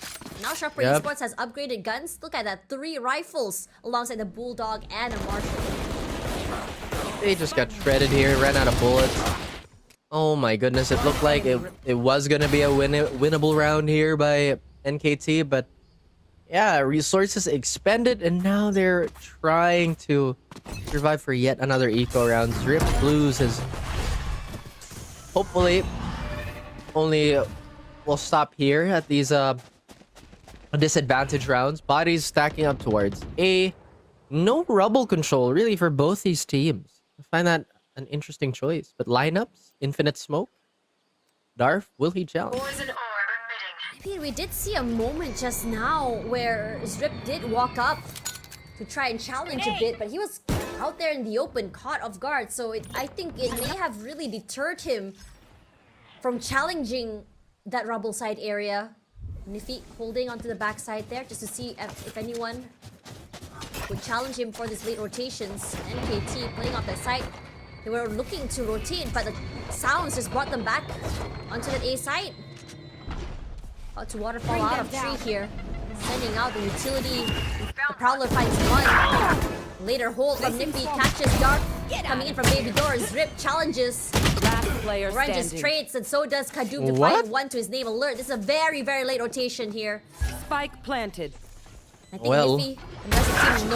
S2: Now Sharper
S1: Yep.
S2: Esports has upgraded guns. Look at that, 3 rifles alongside the Bulldog and a Marshall.
S1: They just got shredded here, ran out of bullets. Oh my goodness, it looked like it was gonna be a winnable round here by NKT, but yeah, resources expended, and now they're trying to survive for yet another eco round. Drip Blues has hopefully only will stop here at these disadvantage rounds. Bodies stacking up towards A. No rubble control really for both these teams. I find that an interesting choice. But lineups, infinite smoke. Darf, will he challenge?
S2: I mean, we did see a moment just now where Zrip did walk up to try and challenge a bit, but he was out there in the open, caught off guard. So I think it may have really deterred him from challenging that rubble side area. Niffy holding onto the backside there just to see if anyone would challenge him for these late rotations. NKT playing off that side. They were looking to rotate, but the sounds just brought them back onto that A side. About to waterfall out of tree here. Sending out the utility. The Prowler finds one. Later hold from Nippy, catches Dark. Coming in from Baby Door. Zrip challenges.
S6: Last player
S2: Ranges
S6: standing.
S2: trades, and so does Kadum to
S1: What?
S2: find one to his name. Alert. This is a very, very late rotation here.
S6: Spike planted.
S2: I think
S1: Well.
S2: Niffy and the rest of the team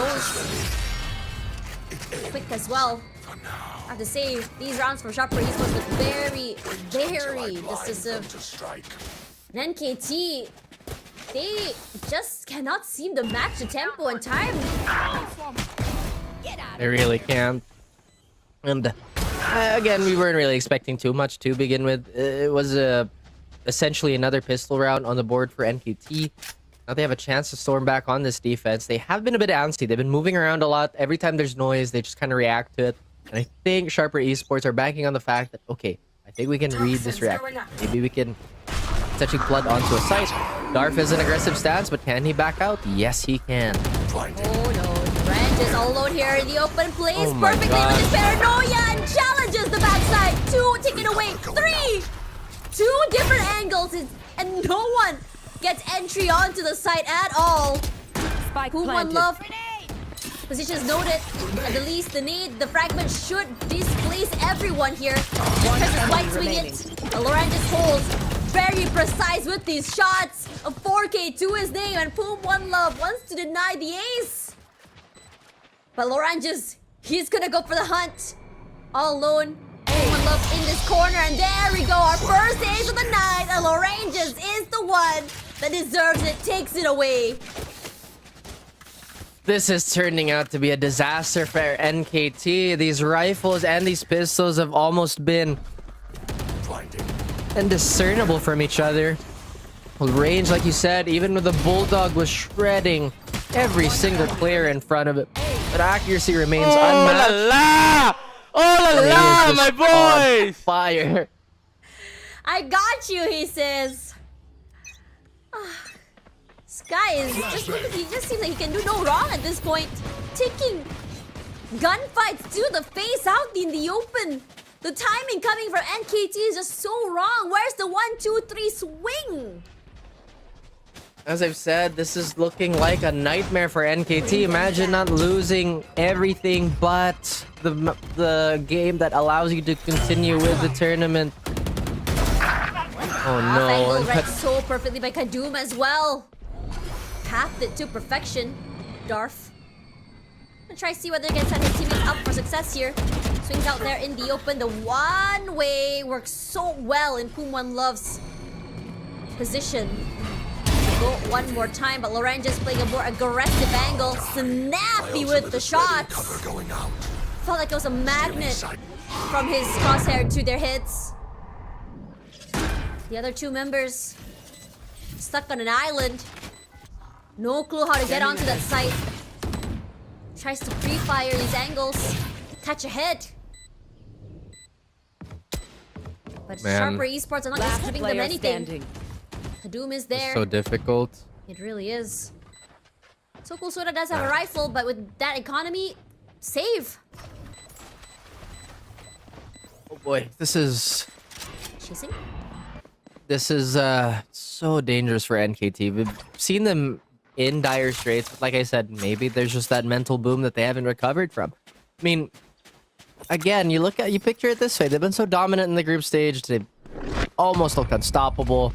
S2: knows. Quick as well. I have to say, these rounds from Sharper Esports look very, very decisive. And NKT, they just cannot seem to match the tempo and time.
S1: They really can't. And again, we weren't really expecting too much to begin with. It was essentially another pistol round on the board for NKT. Now they have a chance to storm back on this defense. They have been a bit antsy. They've been moving around a lot. Every time there's noise, they just kind of react to it. And I think Sharper Esports are banking on the fact that, okay, I think we can read this reaction. Maybe we can essentially flood onto a site. Darf has an aggressive stance, but can he back out? Yes, he can.
S2: Oh no, Brand is all alone here in the open place.
S1: Oh my
S2: Perfectly
S1: God.
S2: with his paranoia and challenges the backside. 2 taken away. 3! 2 different angles, and no one gets entry onto the site at all.
S6: Spike
S2: Who one
S6: planted.
S2: love? Positions noted. At the least, the need, the fragment should displace everyone here. Precious White swing it. Laurentius holds. Very precise with these shots. A 4K to his name, and Poom One Love wants to deny the ace. But Laurentius, he's gonna go for the hunt. All alone. Poom One Love in this corner, and there we go. Our first ace of the night. And Laurentius is the one that deserves it, takes it away.
S1: This is turning out to be a disaster for NKT. These rifles and these pistols have almost been indiscernible from each other. Range, like you said, even with the Bulldog, was shredding every single player in front of it. But accuracy remains unmatched.
S7: La! Oh la la, my boys!
S1: Fire.
S2: I got you, he says. Sky is just look at he just seems like he can do no wrong at this point. Taking gunfights to the face out in the open. The timing coming from NKT is just so wrong. Where's the 1, 2, 3 swing?
S1: As I've said, this is looking like a nightmare for NKT. Imagine not losing everything but the game that allows you to continue with the tournament. Oh
S2: Off
S1: no.
S2: angle
S1: and
S2: read so perfectly by Kadum as well. pathed it to perfection. Darf. Gonna try to see whether he can set his teammates up for success here. Swings out there in the open. The one way works so well in Pum1 Love's position. Go one more time, but Loren just playing a more aggressive angle. Snappy with the shots. Felt like it was a magnet from his crosshair to their hits. The other two members stuck on an island. No clue how to get onto that site. Tries to pre-fire these angles. Catch ahead. But
S1: Man.
S2: Sharper Esports are not just giving them anything. Kadoom is there.
S1: So difficult.
S2: It really is. So Cool Soda does have a rifle, but with that economy, save.
S1: Oh boy, this is
S2: Chasing.
S1: so dangerous for NKT. We've seen them in dire straits, but like I said, maybe there's just that mental boom that they haven't recovered from. I mean, again, you picture it this way. They've been so dominant in the group stage, they almost looked unstoppable.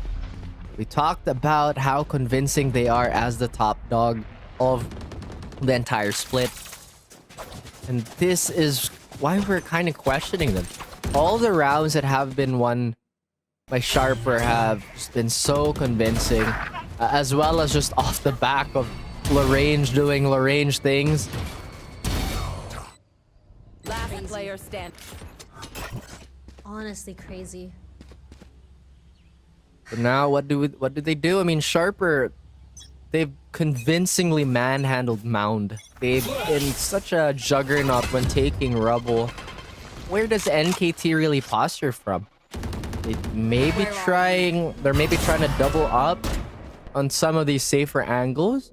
S1: We talked about how convincing they are as the top dog of the entire split. And this is why we're kind of questioning them. All the rounds that have been won by Sharper have just been so convincing, as well as just off the back of Larange doing Larange things.
S6: Last player stand.
S2: Honestly crazy.
S1: But now what do they do? I mean, Sharper, they've convincingly manhandled Mound. They've been such a juggernaut when taking rubble. Where does NKT really posture from? They're maybe trying to double up on some of these safer angles.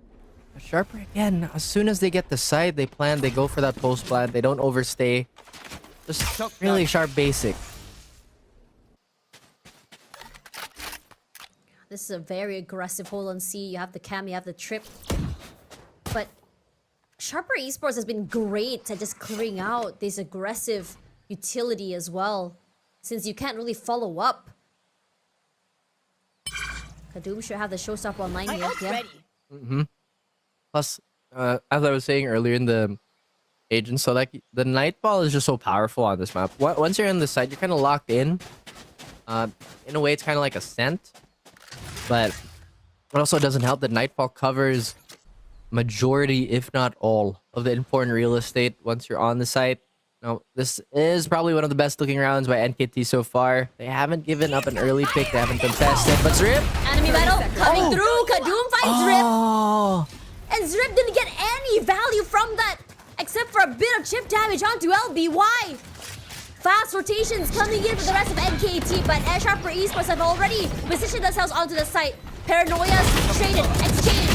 S1: But Sharper, again, as soon as they get the side, they go for that post plant. They don't overstay. Just really sharp basic.
S2: This is a very aggressive hold on C. You have the cam, you have the trip. But Sharper Esports has been great at just clearing out this aggressive utility as well, since you can't really follow up. Kadoom should have the showstopper online here. Yeah.
S1: Plus, as I was saying earlier in the agent, so like the Nightfall is just so powerful on this map. Once you're on the side, you're kind of locked in. In a way, it's kind of like a scent. But it also doesn't help that Nightfall covers majority, if not all, of the important real estate once you're on the site. Now, this is probably one of the best looking rounds by NKT so far. They haven't given up an early pick. They haven't contested. But Zrip!
S2: Enemy battle coming through. Kadoom finds Zrip.
S1: Oh!
S2: And Zrip didn't get any value from that, except for a bit of chip damage onto LB. Why? Fast rotations coming in for the rest of NKT, but Sharper Esports have already positioned themselves onto the site. Paranoia's traded, exchange.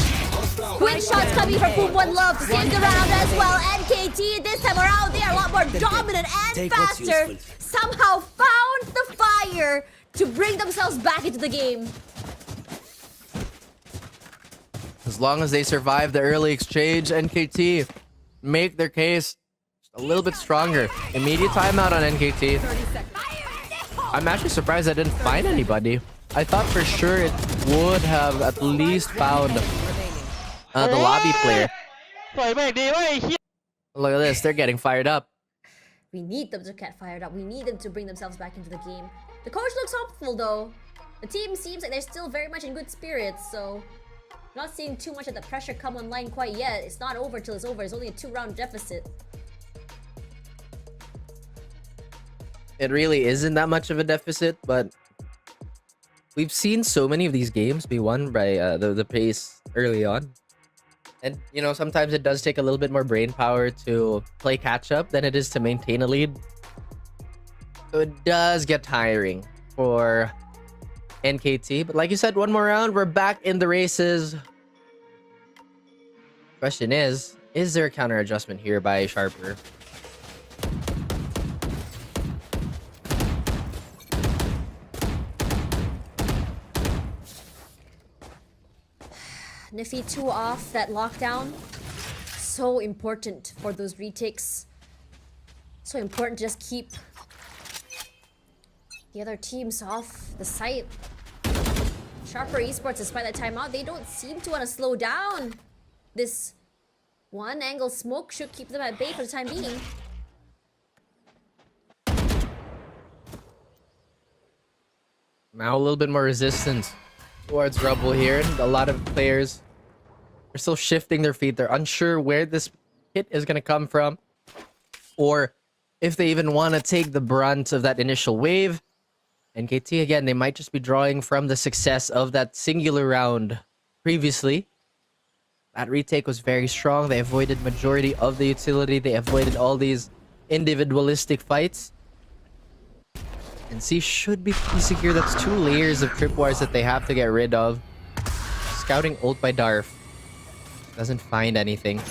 S2: Quick shots coming from Pum1 Love to save the round as well. NKT this time around, they are a lot more dominant and faster. Somehow found the fire to bring themselves back into the game.
S1: As long as they survive the early exchange, NKT make their case a little bit stronger. Immediate timeout on NKT. I'm actually surprised I didn't find anybody. I thought for sure it would have at least found the lobby player. Look at this, they're getting fired up.
S2: We need them to get fired up. We need them to bring themselves back into the game. The coach looks hopeful though. The team seems like they're still very much in good spirits, so not seeing too much of the pressure come online quite yet. It's not over till it's over. It's only a 2-round deficit.
S1: It really isn't that much of a deficit, but we've seen so many of these games be won by the pace early on. And, you know, sometimes it does take a little bit more brain power to play catch-up than it is to maintain a lead. So it does get tiring for NKT. But like you said, one more round, we're back in the races. Question is there a counter adjustment here by Sharper?
S2: Nifty 2 off that lockdown. So important for those retakes. So important to just keep the other teams off the site. Sharper Esports, despite that timeout, they don't seem to want to slow down. This one angle smoke should keep them at bay for the time being.
S1: Now a little bit more resistance towards Rubble here. And a lot of players are still shifting their feet. They're unsure where this hit is going to come from, or if they even want to take the brunt of that initial wave. NKT, again, they might just be drawing from the success of that singular round previously. That retake was very strong. They avoided majority of the utility. They avoided all these individualistic fights. And C should be pretty secure. That's 2 layers of tripwires that they have to get rid of. Scouting ult by Darf. Doesn't find anything.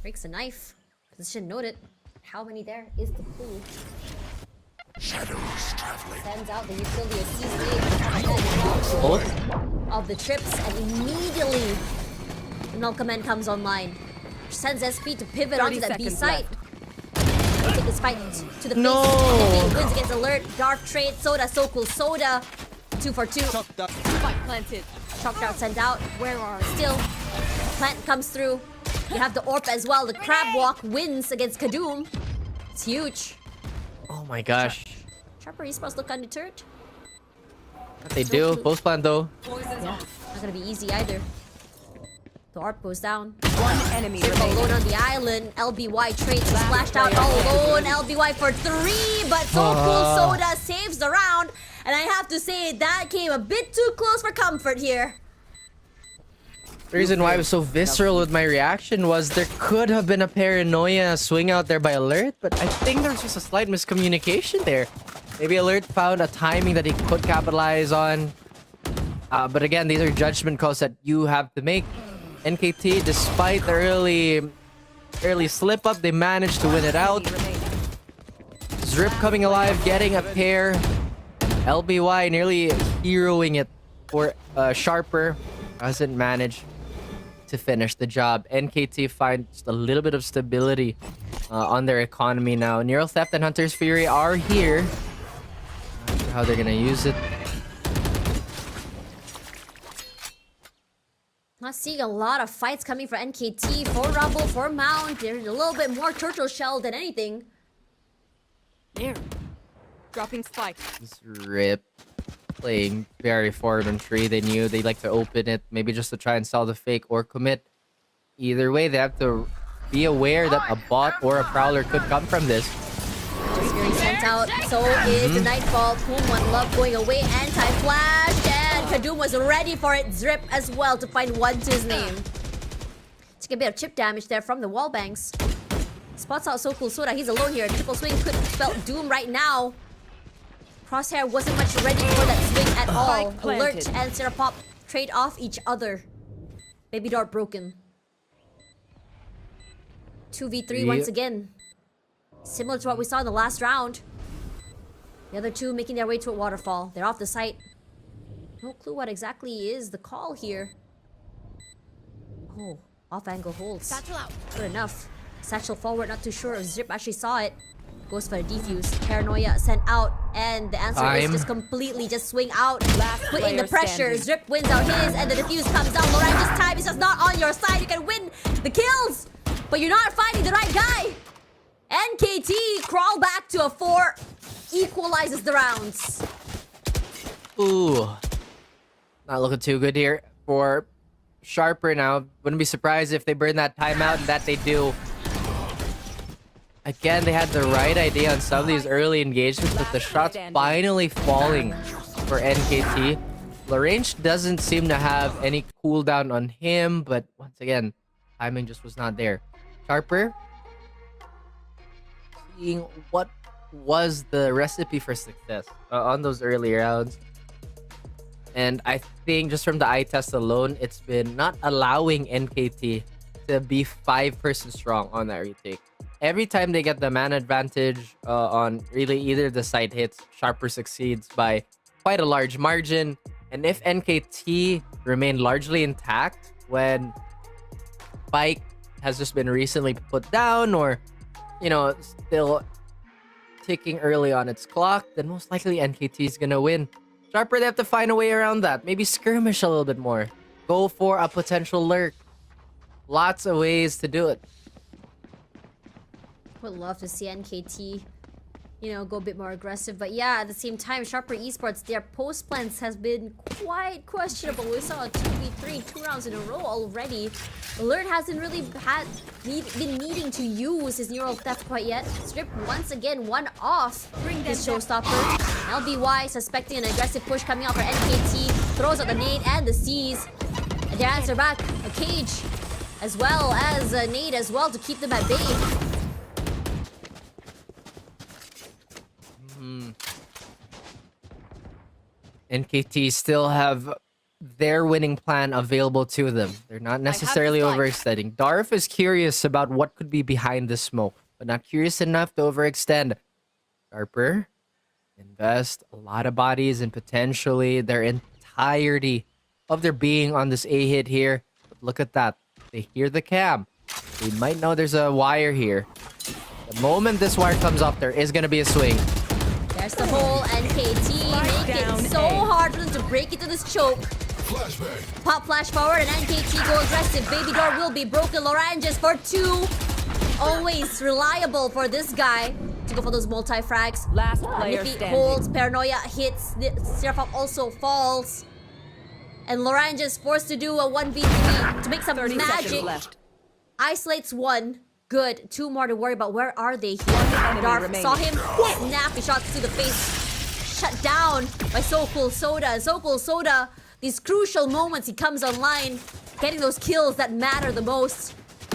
S2: Breaks a knife. Position noted. How many there is the clue?
S3: Shadows traveling.
S2: Sends out the utility of C
S1: Ult.
S2: of the trips, and immediately the null command comes online. Sends SP to pivot onto that B site. They take this fight to the face.
S1: No.
S2: NKT wins against Alert. Dark trade. Soda. So cool. Soda. 2 for 2.
S4: Spike planted.
S2: Shock dart sent out.
S4: Where are
S2: Still, plant comes through. You have the AWP as well. The crab walk wins against Kadoom. It's huge.
S1: Oh my gosh.
S2: Sharper Esports look undeterred.
S1: They do. Post plan though.
S2: Not gonna be easy either. The ARP goes down.
S6: One enemy
S2: Alone
S6: remaining.
S2: on the island. LBY trades is splashed out all alone. LBY for 3, but So Cool Soda saves the round. And I have to say, that came a bit too close for comfort here.
S1: The reason why I was so visceral with my reaction was there could have been a paranoia swing out there by Alert, but I think there's just a slight miscommunication there. Maybe Alert found a timing that he could capitalize on. But again, these are judgment calls that you have to make. NKT, despite the early slip up, they managed to win it out. Zrip coming alive, getting a pair. LBY nearly heroing it for Sharper. Doesn't manage to finish the job. NKT find just a little bit of stability on their economy now. Neural Theft and Hunter's Fury are here. Not sure how they're gonna use it.
S2: Not seeing a lot of fights coming for NKT, for Rubble, for Mount. They're a little bit more turtle shell than anything.
S4: there? Dropping spike.
S1: Zrip playing very forward on 3. They knew they like to open it, maybe just to try and sell the fake or commit. Either way, they have to be aware that a bot or a prowler could come from this.
S2: Fury sent out. So is the Nightfall. Boom, one love going away. Anti-flash. And Kadoom was ready for it. Zrip as well to find 1 to his name. Take a bit of chip damage there from the wall banks. Spots out So Cool Soda. He's alone here. Triple swing could spell doom right now. Crosshair wasn't much ready for that swing at all. Alert and Serapop trade off each other. Baby Dart broken. 2v3 once again. Similar to what we saw in the last round. The other 2 making their way to a waterfall. They're off the site. No clue what exactly is the call here. Oh, off angle holds.
S4: Satchel out.
S2: Good enough. Satchel forward, not too sure if Zrip actually saw it. Goes for the defuse. Paranoia sent out. And the answer is just completely just swing out. Put in the
S6: player
S2: pressure.
S6: standing.
S2: Zrip wins out his and the defuse comes down. Lorraine this time is just not on your side. You can win the kills, but you're not finding the right guy. NKT crawl back to a 4. Equalizes the rounds.
S1: Ooh. Not looking too good here for Sharper now. Wouldn't be surprised if they burn that timeout, and that they do. Again, they had the right idea on some of these early engagements, but the shots finally falling for NKT. Lorraine doesn't seem to have any cooldown on him, but once again, timing just was not there. Sharper, seeing what was the recipe for success on those early rounds. And I think just from the eye test alone, it's been not allowing NKT to be 5-person strong on that retake. Every time they get the man advantage on really either the side hits, Sharper succeeds by quite a large margin. And if NKT remain largely intact when Spike has just been recently put down, or, you know, still ticking early on its clock, then most likely NKT is gonna win. Sharper, they have to find a way around that. Maybe skirmish a little bit more. Go for a potential lurk. Lots of ways to do it.
S2: Would love to see NKT, you know, go a bit more aggressive. But yeah, at the same time, Sharper Esports, their post plans has been quite questionable. We saw a 2v3, 2 rounds in a row already. Alert hasn't really been needing to use his neural theft quite yet. Strip once again, one off his showstopper. LBY suspecting an aggressive push coming out for NKT. Throws out the nade and the C's. And their answer back, a cage. As well as a nade as well to keep them at bay.
S1: NKT still have their winning plan available to them. They're not necessarily overextending. Darf is curious about what could be behind the smoke, but not curious enough to overextend. Sharper, invest a lot of bodies and potentially their entirety of their being on this A hit here. But look at that. They hear the cam. They might know there's a wire here. The moment this wire comes up, there is going to be a swing.
S2: There's the hole. NKT make it so hard for them to break into this choke.
S3: Flashbang.
S2: Pop flash forward and NKT go aggressive. Baby door will be broken. Loranges for 2. Always reliable for this guy to go for those multi-frags.
S6: Last player
S2: Nippy
S6: standing.
S2: holds, Paranoia hits, Seraphop also falls. And Loranges forced to do a 1v3 to make some
S6: 30
S2: magic.
S6: seconds left.
S2: Isolates 1. Good. 2 more to worry about. Where are they here?
S6: enemy
S2: Darf
S6: remaining.
S2: saw him. Snappy shots to the face. Shut down by So Cool Soda. So Cool Soda, these crucial moments he comes online, getting those kills that matter the most,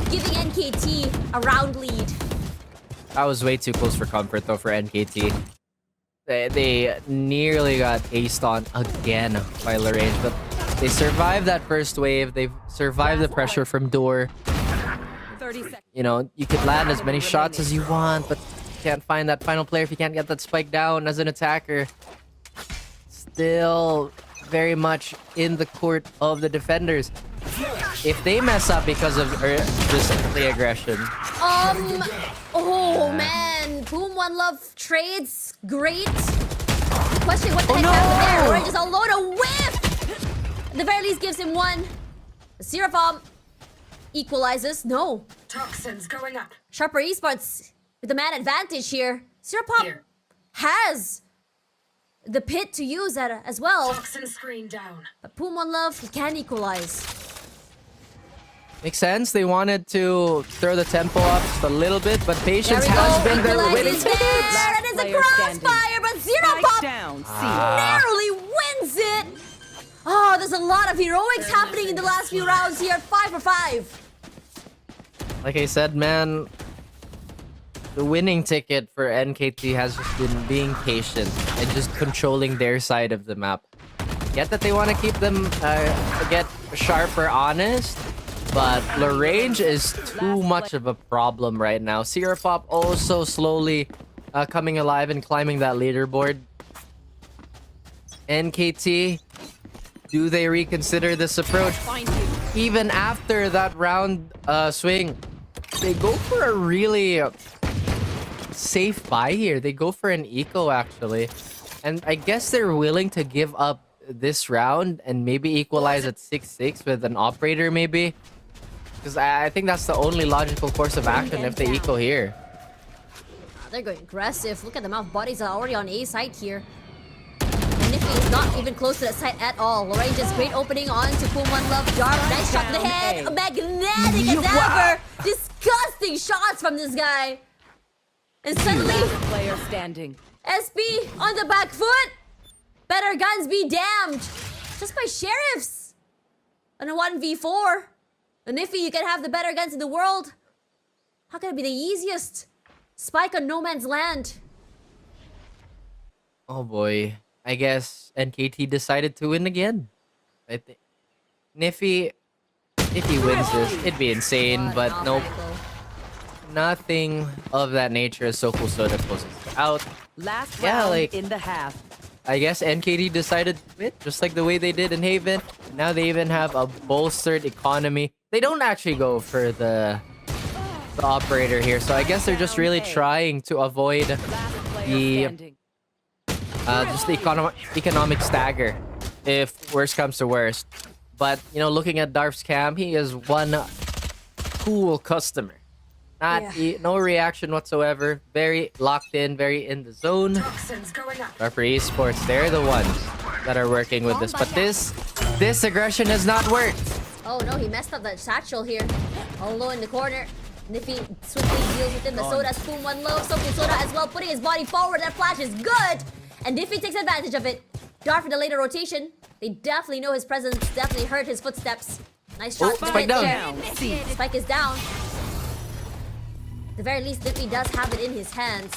S2: giving NKT a round lead.
S1: That was way too close for comfort, though, for NKT. They nearly got aced on again by Lorraine, but they survived that first wave. They've survived the pressure from Door.
S6: 30 seconds.
S1: You know, you could land as many shots as you want, but you can't find that final player if you can't get that spike down as an attacker. Still very much in the court of the defenders. If they mess up because of just the aggression.
S2: Oh man, Boom One Love trades, great. Question what the heck
S1: no!
S2: happened there? Orange is a load of whiff! At the very least gives him 1. Seraphom equalizes. No.
S8: Toxins going up.
S2: Sharper Esports with the man advantage here. Seraphom has the pit to use that as well.
S8: Toxin screen down.
S2: But Boom One Love, he can equalize.
S1: Makes sense. They wanted to throw the tempo up just a little bit, but
S2: There
S1: patience
S2: we
S1: has
S2: go.
S1: been their
S2: Equalize
S1: winning
S2: is there,
S1: ticket.
S2: and it's a
S6: player
S2: crossfire, but Zero
S6: Spike
S2: Pop
S6: down. C.
S2: narrowly wins it. Oh, there's a lot of heroics happening in the last few rounds here. 5 for 5.
S1: Like I said, man, the winning ticket for NKT has just been being patient and just controlling their side of the map. Get that they want to keep them get Sharper honest, but Lorraine is too much of a problem right now. Seraphop also slowly coming alive and climbing that leaderboard. NKT, do they reconsider this approach? Even after that round swing, they go for a really safe buy here. They go for an eco, actually. And I guess they're willing to give up this round and maybe equalize at 6-6 with an operator, maybe. Because I think that's the only logical course of action if they eco here.
S2: They're going aggressive. Look at the amount of bodies that are already on A side here. And Niffy is not even close to that site at all. Lorraine just great opening on to Boom One Love. Dark, nice shot in the head. Magnetic as ever. Disgusting shots from this guy. And suddenly,
S6: Player standing.
S2: SP on the back foot. Better guns be damned. Just by sheriffs. On a 1v4. And Niffy, you can have the better guns in the world. How can it be the easiest? Spike on no man's land.
S1: Oh boy. I guess NKT decided to win again. I think Niffy, if he wins this, it'd be insane, but nope. Nothing of that nature. So Cool Soda closes out.
S6: Last
S1: Yeah,
S6: round
S1: like-
S6: in the half.
S1: I guess NKT decided to quit, just like the way they did in Haven. Now they even have a bolstered economy. They don't actually go for the operator here, so I guess they're just really trying to avoid
S6: Last player
S1: the
S6: standing.
S1: Just the economic stagger, if worst comes to worst. But, you know, looking at Darf's cam, he is one cool customer. No reaction whatsoever. Very locked in, very in the zone.
S8: Toxins going up.
S1: Darfur Esports, they're the ones that are working with this. But this aggression has not worked.
S2: Oh no, he messed up that satchel here. All low in the corner. Niffy swiftly deals with him. The Soda spoon one low. Soaking Soda as well, putting his body forward. That flash is good. And Niffy takes advantage of it. Darf in the later rotation. They definitely know his presence. Definitely heard his footsteps. Nice shot.
S1: Oh, spike down.
S2: Spike is down. At the very least, Niffy does have it in his hands.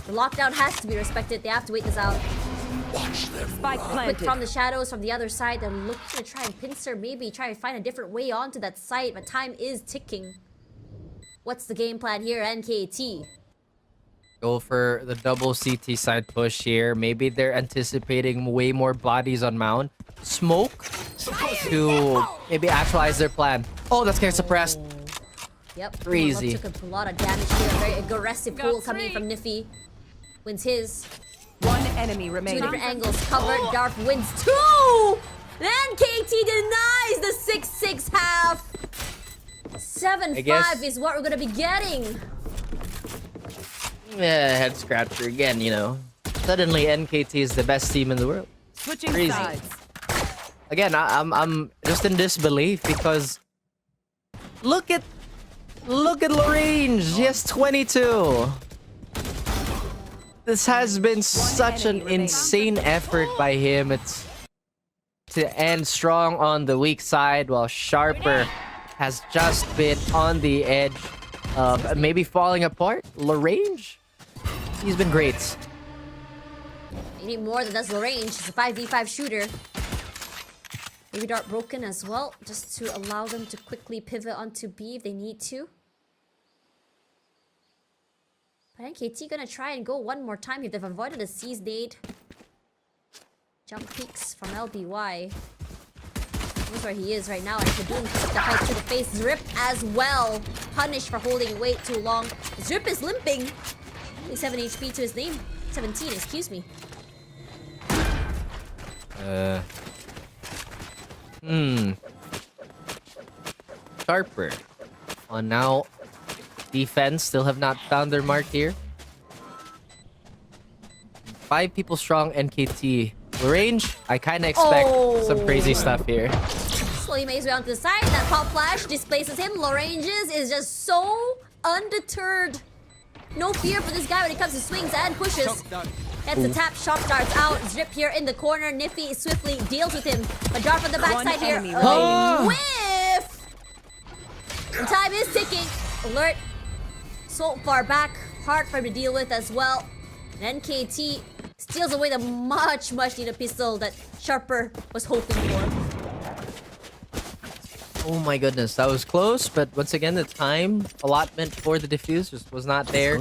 S2: The lockdown has to be respected. They have to wait this out.
S6: Spike
S2: Quick
S6: planted.
S2: from the shadows from the other side. They're looking to try and pincer. Maybe try and find a different way onto that site. But time is ticking. What's the game plan here, NKT?
S1: Go for the double CT side push here. Maybe they're anticipating way more bodies on Mound. Smoke to maybe actualize their plan. Oh, that's getting suppressed.
S2: Yep.
S1: Crazy.
S2: Took a lot of damage here. Very aggressive pull coming from Niffy. Wins his.
S6: One enemy
S2: Two
S6: remaining.
S2: different angles covered. Darf wins 2! Then KT denies the 6-6 half. 7-5 is what we're gonna be getting.
S1: Yeah, head scratcher again, you know. Suddenly NKT is the best team in the world.
S6: Switching
S1: Crazy.
S6: sides.
S1: Again, I'm just in disbelief because look at Lorraine. He has 22. This has been such an insane effort by him. It's to end strong on the weak side while Sharper has just been on the edge of maybe falling apart. Lorraine, he's been great.
S2: You need more than does Lorraine. She's a 5v5 shooter. Maybe Dart broken as well, just to allow them to quickly pivot onto B if they need to. But NKT gonna try and go one more time here. They've avoided a C's nade. Jump peeks from LBY. Knows where he is right now, and Kadoom took the hike to the face. Zrip as well. Punished for holding weight too long. Zrip is limping. Only 7 HP to his name. 17, excuse me.
S1: Sharper. On now. Defense still have not found their mark here. 5 people strong NKT. Lorraine, I kinda expect some crazy stuff here.
S2: Slowly makes his way onto the side. That pop flash displaces him. Loranges is just so undeterred. No fear for this guy when it comes to swings and pushes. Gets the tap, shot starts out. Zrip here in the corner. Niffy swiftly deals with him. But Darf on the backside here.
S6: enemy
S2: Whiff! And time is ticking. Alert. So far back. Hard for him to deal with as well. And NKT steals away the much needed pistol that Sharper was hoping for.
S1: Oh my goodness, that was close, but once again, the time allotment for the defuse just was not there.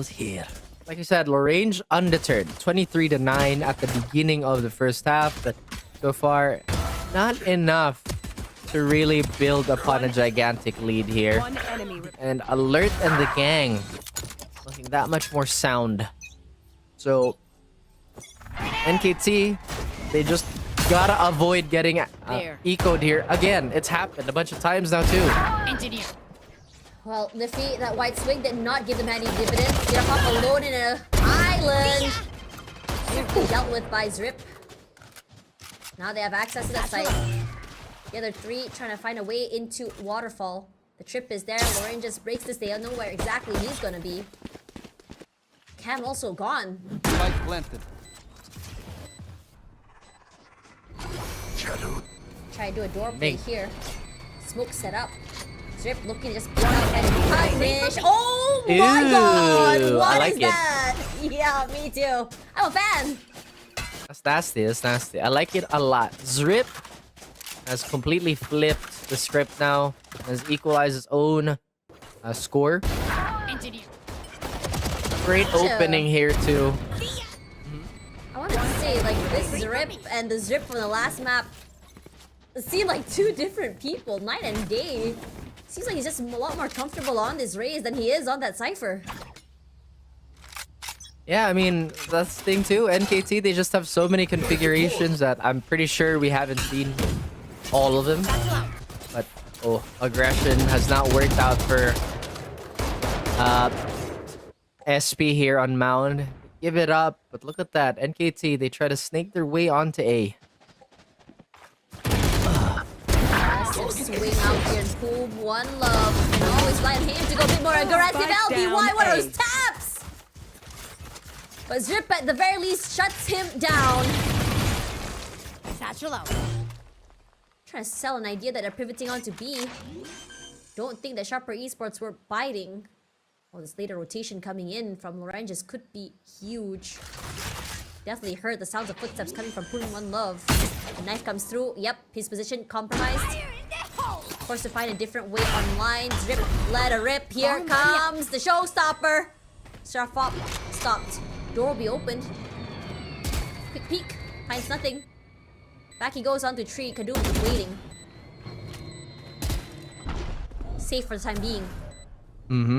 S1: Like I said, Lorraine undeterred. 23-9 at the beginning of the first half, but so far, not enough to really build upon a gigantic lead here.
S6: One enemy
S1: And Alert and the gang looking that much more sound. So, NKT, they just gotta avoid getting ecoed here. Again, it's happened a bunch of times now too.
S2: Well, Niffy, that white swing did not give them any dividends. They're off alone in an island. Swiftly dealt with by Zrip. Now they have access to that site. The other 3 trying to find a way into Waterfall. The trip is there. Lorraine just breaks this. They don't know where exactly he's gonna be. Cam also gone.
S5: Spike planted.
S3: Shadow.
S2: Try to do a door play
S1: Mate.
S2: here. Smoke set up. Zrip looking to just pick out and punish. Oh my god!
S1: Ew,
S2: What
S1: I
S2: is
S1: like it.
S2: that? Yeah, me too. I'm a fan.
S1: That's nasty, that's nasty. I like it a lot. Zrip has completely flipped the script now. Has equalized his own score. Great opening here too.
S2: I want to say, like, this Zrip and the Zrip from the last map seem like 2 different people, night and day. Seems like he's just a lot more comfortable on this raise than he is on that Cypher.
S1: Yeah, I mean, that's the thing too. NKT, they just have so many configurations that I'm pretty sure we haven't seen all of them. But, oh, aggression has not worked out for SP here on Mound. Give it up, but look at that. NKT, they try to snake their way onto A.
S2: Massive swing out here and pull one love. And always like him to go a bit more aggressive.
S6: Spike
S2: LBY,
S6: down
S2: what are
S6: A.
S2: those taps? But Zrip at the very least shuts him down.
S4: Satchel out.
S2: Trying to sell an idea that they're pivoting onto B. Don't think that Sharper Esports were biting. Oh, this later rotation coming in from Loranges could be huge. Definitely heard the sounds of footsteps coming from Pulling One Love. The knife comes through. Yep, his position compromised. Forced to find a different way online. Zrip, let a rip. Here comes the showstopper. Starfop stopped. Door will be opened. Quick peek. Finds nothing. Back he goes onto tree. Kadum is waiting. Safe for the time being.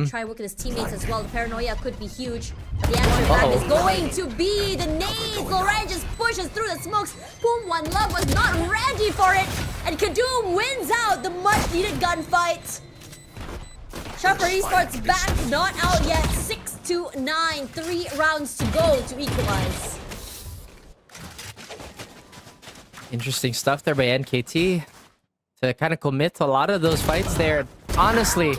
S2: Try working his teammates as well. The paranoia could be huge. But the answer back is going to be the nade. Loren just pushes through the smokes. Boom, One Love was not ready for it. And Kadum wins out the much-needed gunfight. Sharper Esports back, not out yet. 6-9, 3 rounds to go to equalize.
S1: Interesting stuff there by NKT to kind of commit to a lot of those fights there. Honestly,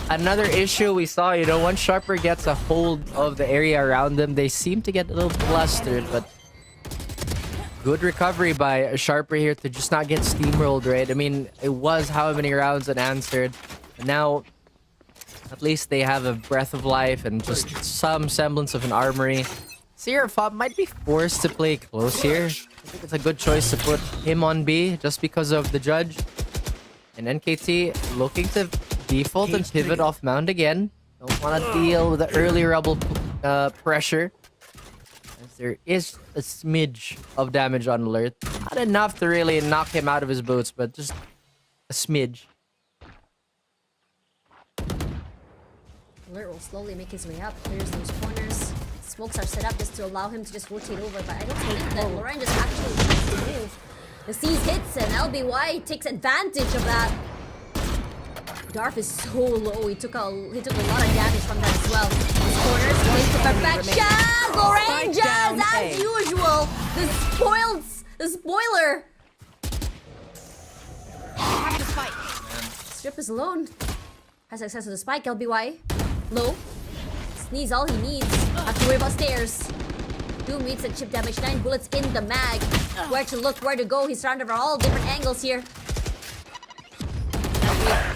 S1: another issue we saw, you know, once Sharper gets a hold of the area around them, they seem to get a little flustered, but good recovery by Sharper here to just not get steamrolled, right? I mean, it was how many rounds unanswered. And now, at least they have a breath of life and just some semblance of an armory. Seraphop might be forced to play close here. I think it's a good choice to put him on B just because of the judge. And NKT looking to default and pivot off Mound again. Don't want to deal with the early rebel pressure. As there is a smidge of damage on alert. Not enough to really knock him out of his boots, but just a smidge.
S2: Alert will slowly make his way up. Clears those corners. Smokes are set up just to allow him to just rotate over, but I don't think that Loren just actually wants to move. The C's hits and LBY takes advantage of that. Darf is so low. He took a lot of damage from that as well. His corners played to perfection. Loranges as usual. The spoiler.
S4: Have to fight.
S2: Strip is alone. Has access to the spike. LBY low. Sneeze all he needs. Have to worry about stairs. Doom meets at chip damage. 9 bullets in the mag. Where to look, where to go. He's surrounded from all different angles here.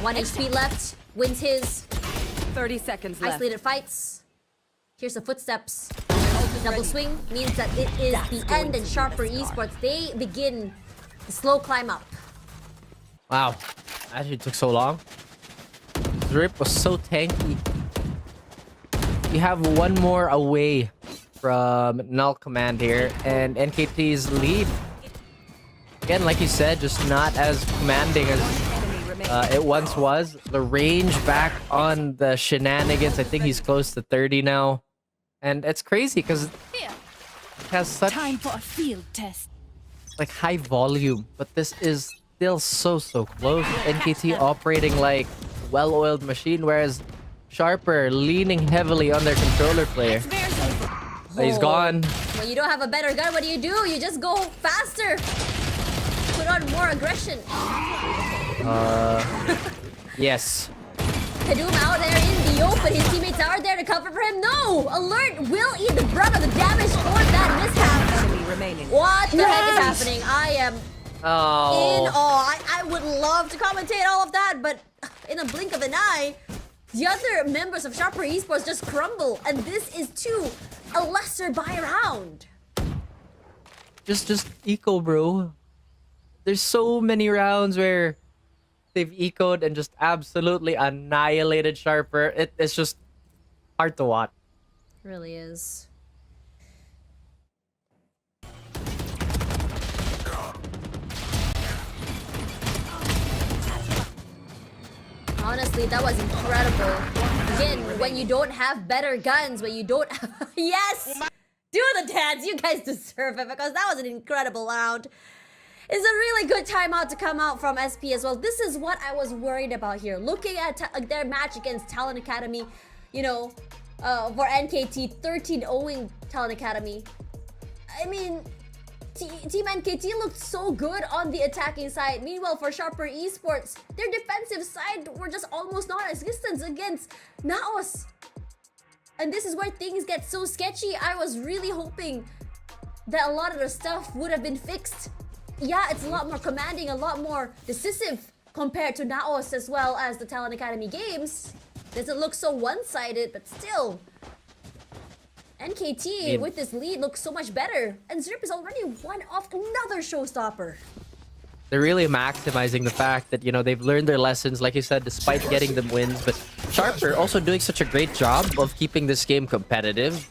S2: 1 HP left. Wins his.
S6: 30 seconds left.
S2: Isolated fights. Here's the footsteps. Double swing means that it is the end, and Sharper Esports, they begin the slow climb up.
S1: Wow. Actually took so long. Drip was so tanky. We have one more away from null command here, and NKT's lead. Again, like you said, just not as commanding as it once was. The range back on the shenanigans. I think he's close to 30 now. And it's crazy because it has such
S4: Time for a field test.
S1: like high volume, but this is still so close. NKT operating like well-oiled machine, whereas Sharper leaning heavily on their controller player. Oh, he's gone.
S2: When you don't have a better gun, what do? You just go faster. Put on more aggression.
S1: Yes.
S2: Kadum out there in the open. His teammates are there to cover for him. No! Alert will eat the brunt of the damage for that mishap.
S6: Enemy remaining.
S2: What the heck is happening? I am in
S1: Oh.
S2: awe. I would love to commentate all of that, but in a blink of an eye, the other members of Sharper Esports just crumble, and this is to a lesser buy round.
S1: Just eco, bro. There's so many rounds where they've ecoed and just absolutely annihilated Sharper. It's just hard to watch.
S2: Really is. Honestly, that was incredible. begin when you don't have better guns, when you don't yes! Do the dance! You guys deserve it because that was an incredible round. It's a really good timeout to come out from SP as well. This is what I was worried about here. Looking at their match against Talent Academy, you know, for NKT, 13-0ing Talent Academy. I mean, Team NKT looked so good on the attacking side. Meanwhile, for Sharper Esports, their defensive side were just almost non-existent against Naos. And this is where things get so sketchy. I was really hoping that a lot of the stuff would have been fixed. Yeah, it's a lot more commanding, a lot more decisive compared to Naos as well as the Talent Academy games. Doesn't look so one-sided, but still. NKT with this lead looks so much better. And Zrip is already one off another showstopper.
S1: They're really maximizing the fact that, you know, they've learned their lessons, like you said, despite getting them wins. But Sharper also doing such a great job of keeping this game competitive.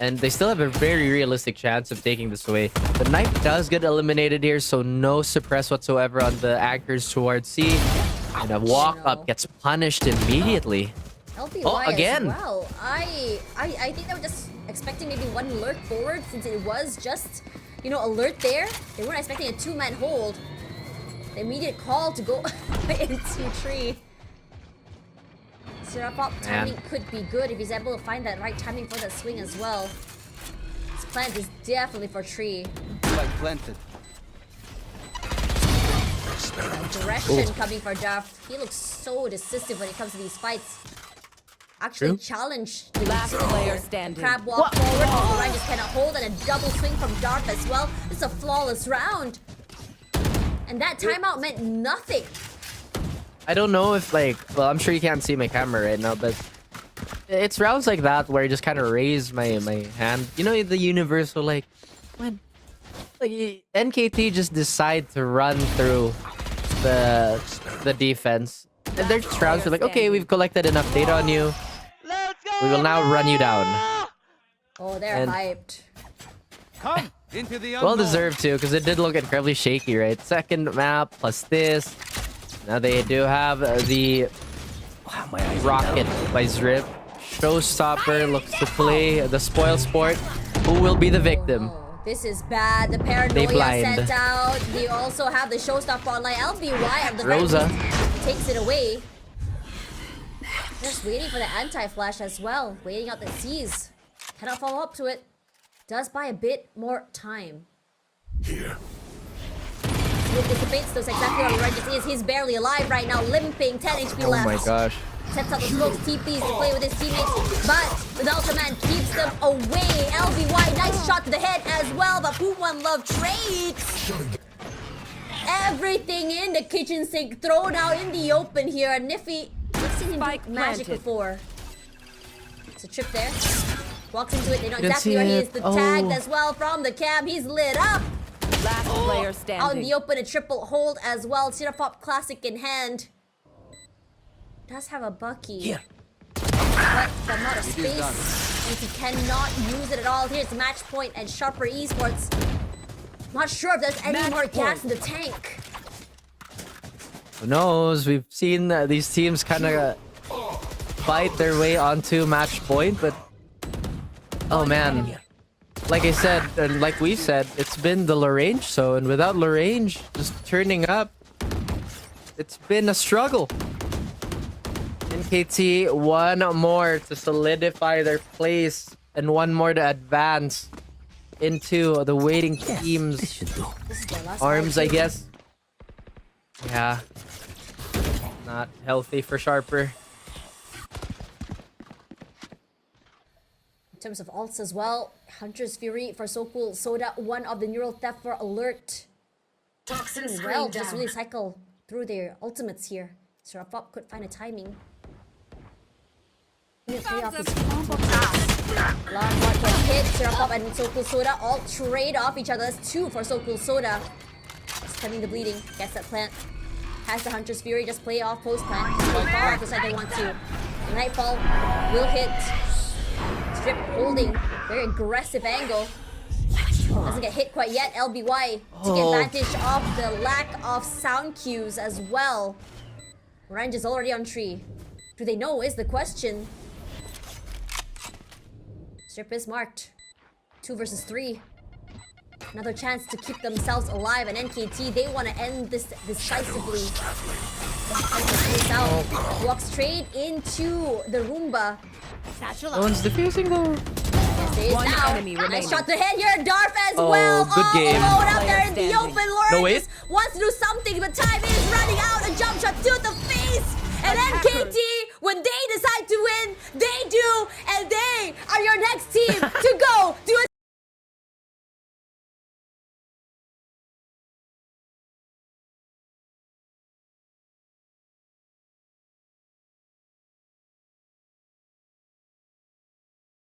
S1: And they still have a very realistic chance of taking this away. The knife does get eliminated here, so no suppress whatsoever on the anchors towards C. And a walk-up gets punished immediately.
S2: LBY
S1: again.
S2: As well. I think they were just expecting maybe one alert forward since it was just, you know, alert there. They weren't expecting a two-man hold. The immediate call to go into tree. Sirapop timing could be good if he's able to find that right timing for that swing as well. His plant is definitely for tree.
S5: Like planted.
S2: Aggression coming for Duff. He looks so decisive when it comes to these fights. Actually, challenge.
S6: Last player standing.
S2: Crab walk forward. Oh, Ryan just cannot hold, and a double swing from Darth as well. This is a flawless round. And that timeout meant nothing.
S1: I don't know if, like, well, I'm sure you can't see my camera right now, but it's rounds like that where I just kind of raise my hand. You know, the universal, like, when, like, NKT just decide to run through the defense. And they're just rounds where like, okay, we've collected enough data on you. We will now run you down.
S2: Oh, they're hyped.
S5: Come into the
S1: Well deserved too, because it did look incredibly shaky, right? Second map plus this. Now they do have the rocket by Zrip. Showstopper looks to play the spoil sport. Who will be the victim?
S2: Oh, no. This is bad. The paranoia sent out. We also have the showstopper online. LBY of the
S1: Rosa
S2: takes it away. Just waiting for the anti-flash as well. Waiting out the C's. Cannot follow up to it. Does buy a bit more time.
S3: Here.
S2: It dissipates. That's exactly what Regis is. He's barely alive right now. Limping. 10 HP left.
S1: Oh my gosh.
S2: Sets out the smokes, TPs to play with his teammates, but the Ultraman keeps them away. LBY, nice shot to the head as well, but Who One Love trades. Everything in the kitchen sink thrown out in the open here. Niffy, we've seen him do magic before. It's a trip there. Walks into it, they know exactly where he is. The tagged as well from the cab, he's lit up.
S6: Last player standing.
S2: Out in the open, a triple hold as well. Sirapop Classic in hand. Does have a Bucky, but from out of space, and he cannot use it at all. Here's match point and Sharper Esports. Not sure if there's any more gas in the tank.
S1: Who knows? We've seen these teams kind of fight their way onto match point, but oh man, like I said, and like we said, it's been the Lagrange zone. Without Lagrange just turning up, it's been a struggle. NKT, one more to solidify their place and one more to advance into the waiting team's arms, I guess. Yeah. Not healthy for Sharper.
S2: In terms of ults as well, Hunter's Fury for So Cool Soda, one of the Neural Theft for Alert.
S8: Toxin
S2: Well,
S8: screen
S2: just
S8: down.
S2: really cycle through their ultimates here. Sirapop could find a timing. Play off his combo pass. Long one gets hit. Sirapop and So Cool Soda all trade off each other. That's two for So Cool Soda. Stemming the bleeding. Gets that plant. Has the Hunter's Fury. Just play off post plant. Play far off the side they want to. Nightfall will hit. Strip holding. Very aggressive angle. Doesn't get hit quite yet. LBY take advantage of the lack of sound cues as well. Range is already on tree. Do they know is the question. Strip is marked. 2 versus 3. Another chance to keep themselves alive, and NKT, they want to end this decisively. Out, walks straight into the Roomba.
S1: No one's defusing though.
S2: Yes, there is
S6: One
S2: now.
S6: enemy
S2: Nice
S6: remaining.
S2: shot to head here, Darf as
S1: Oh,
S2: well.
S1: good
S2: All
S1: game.
S2: alone out there in
S6: Player
S2: the open.
S6: standing.
S2: Lauren
S1: No, wait.
S2: just wants to do something, but time is running out. A jump shot to the face. And NKT, when they decide to win, they do, and they are your next team to go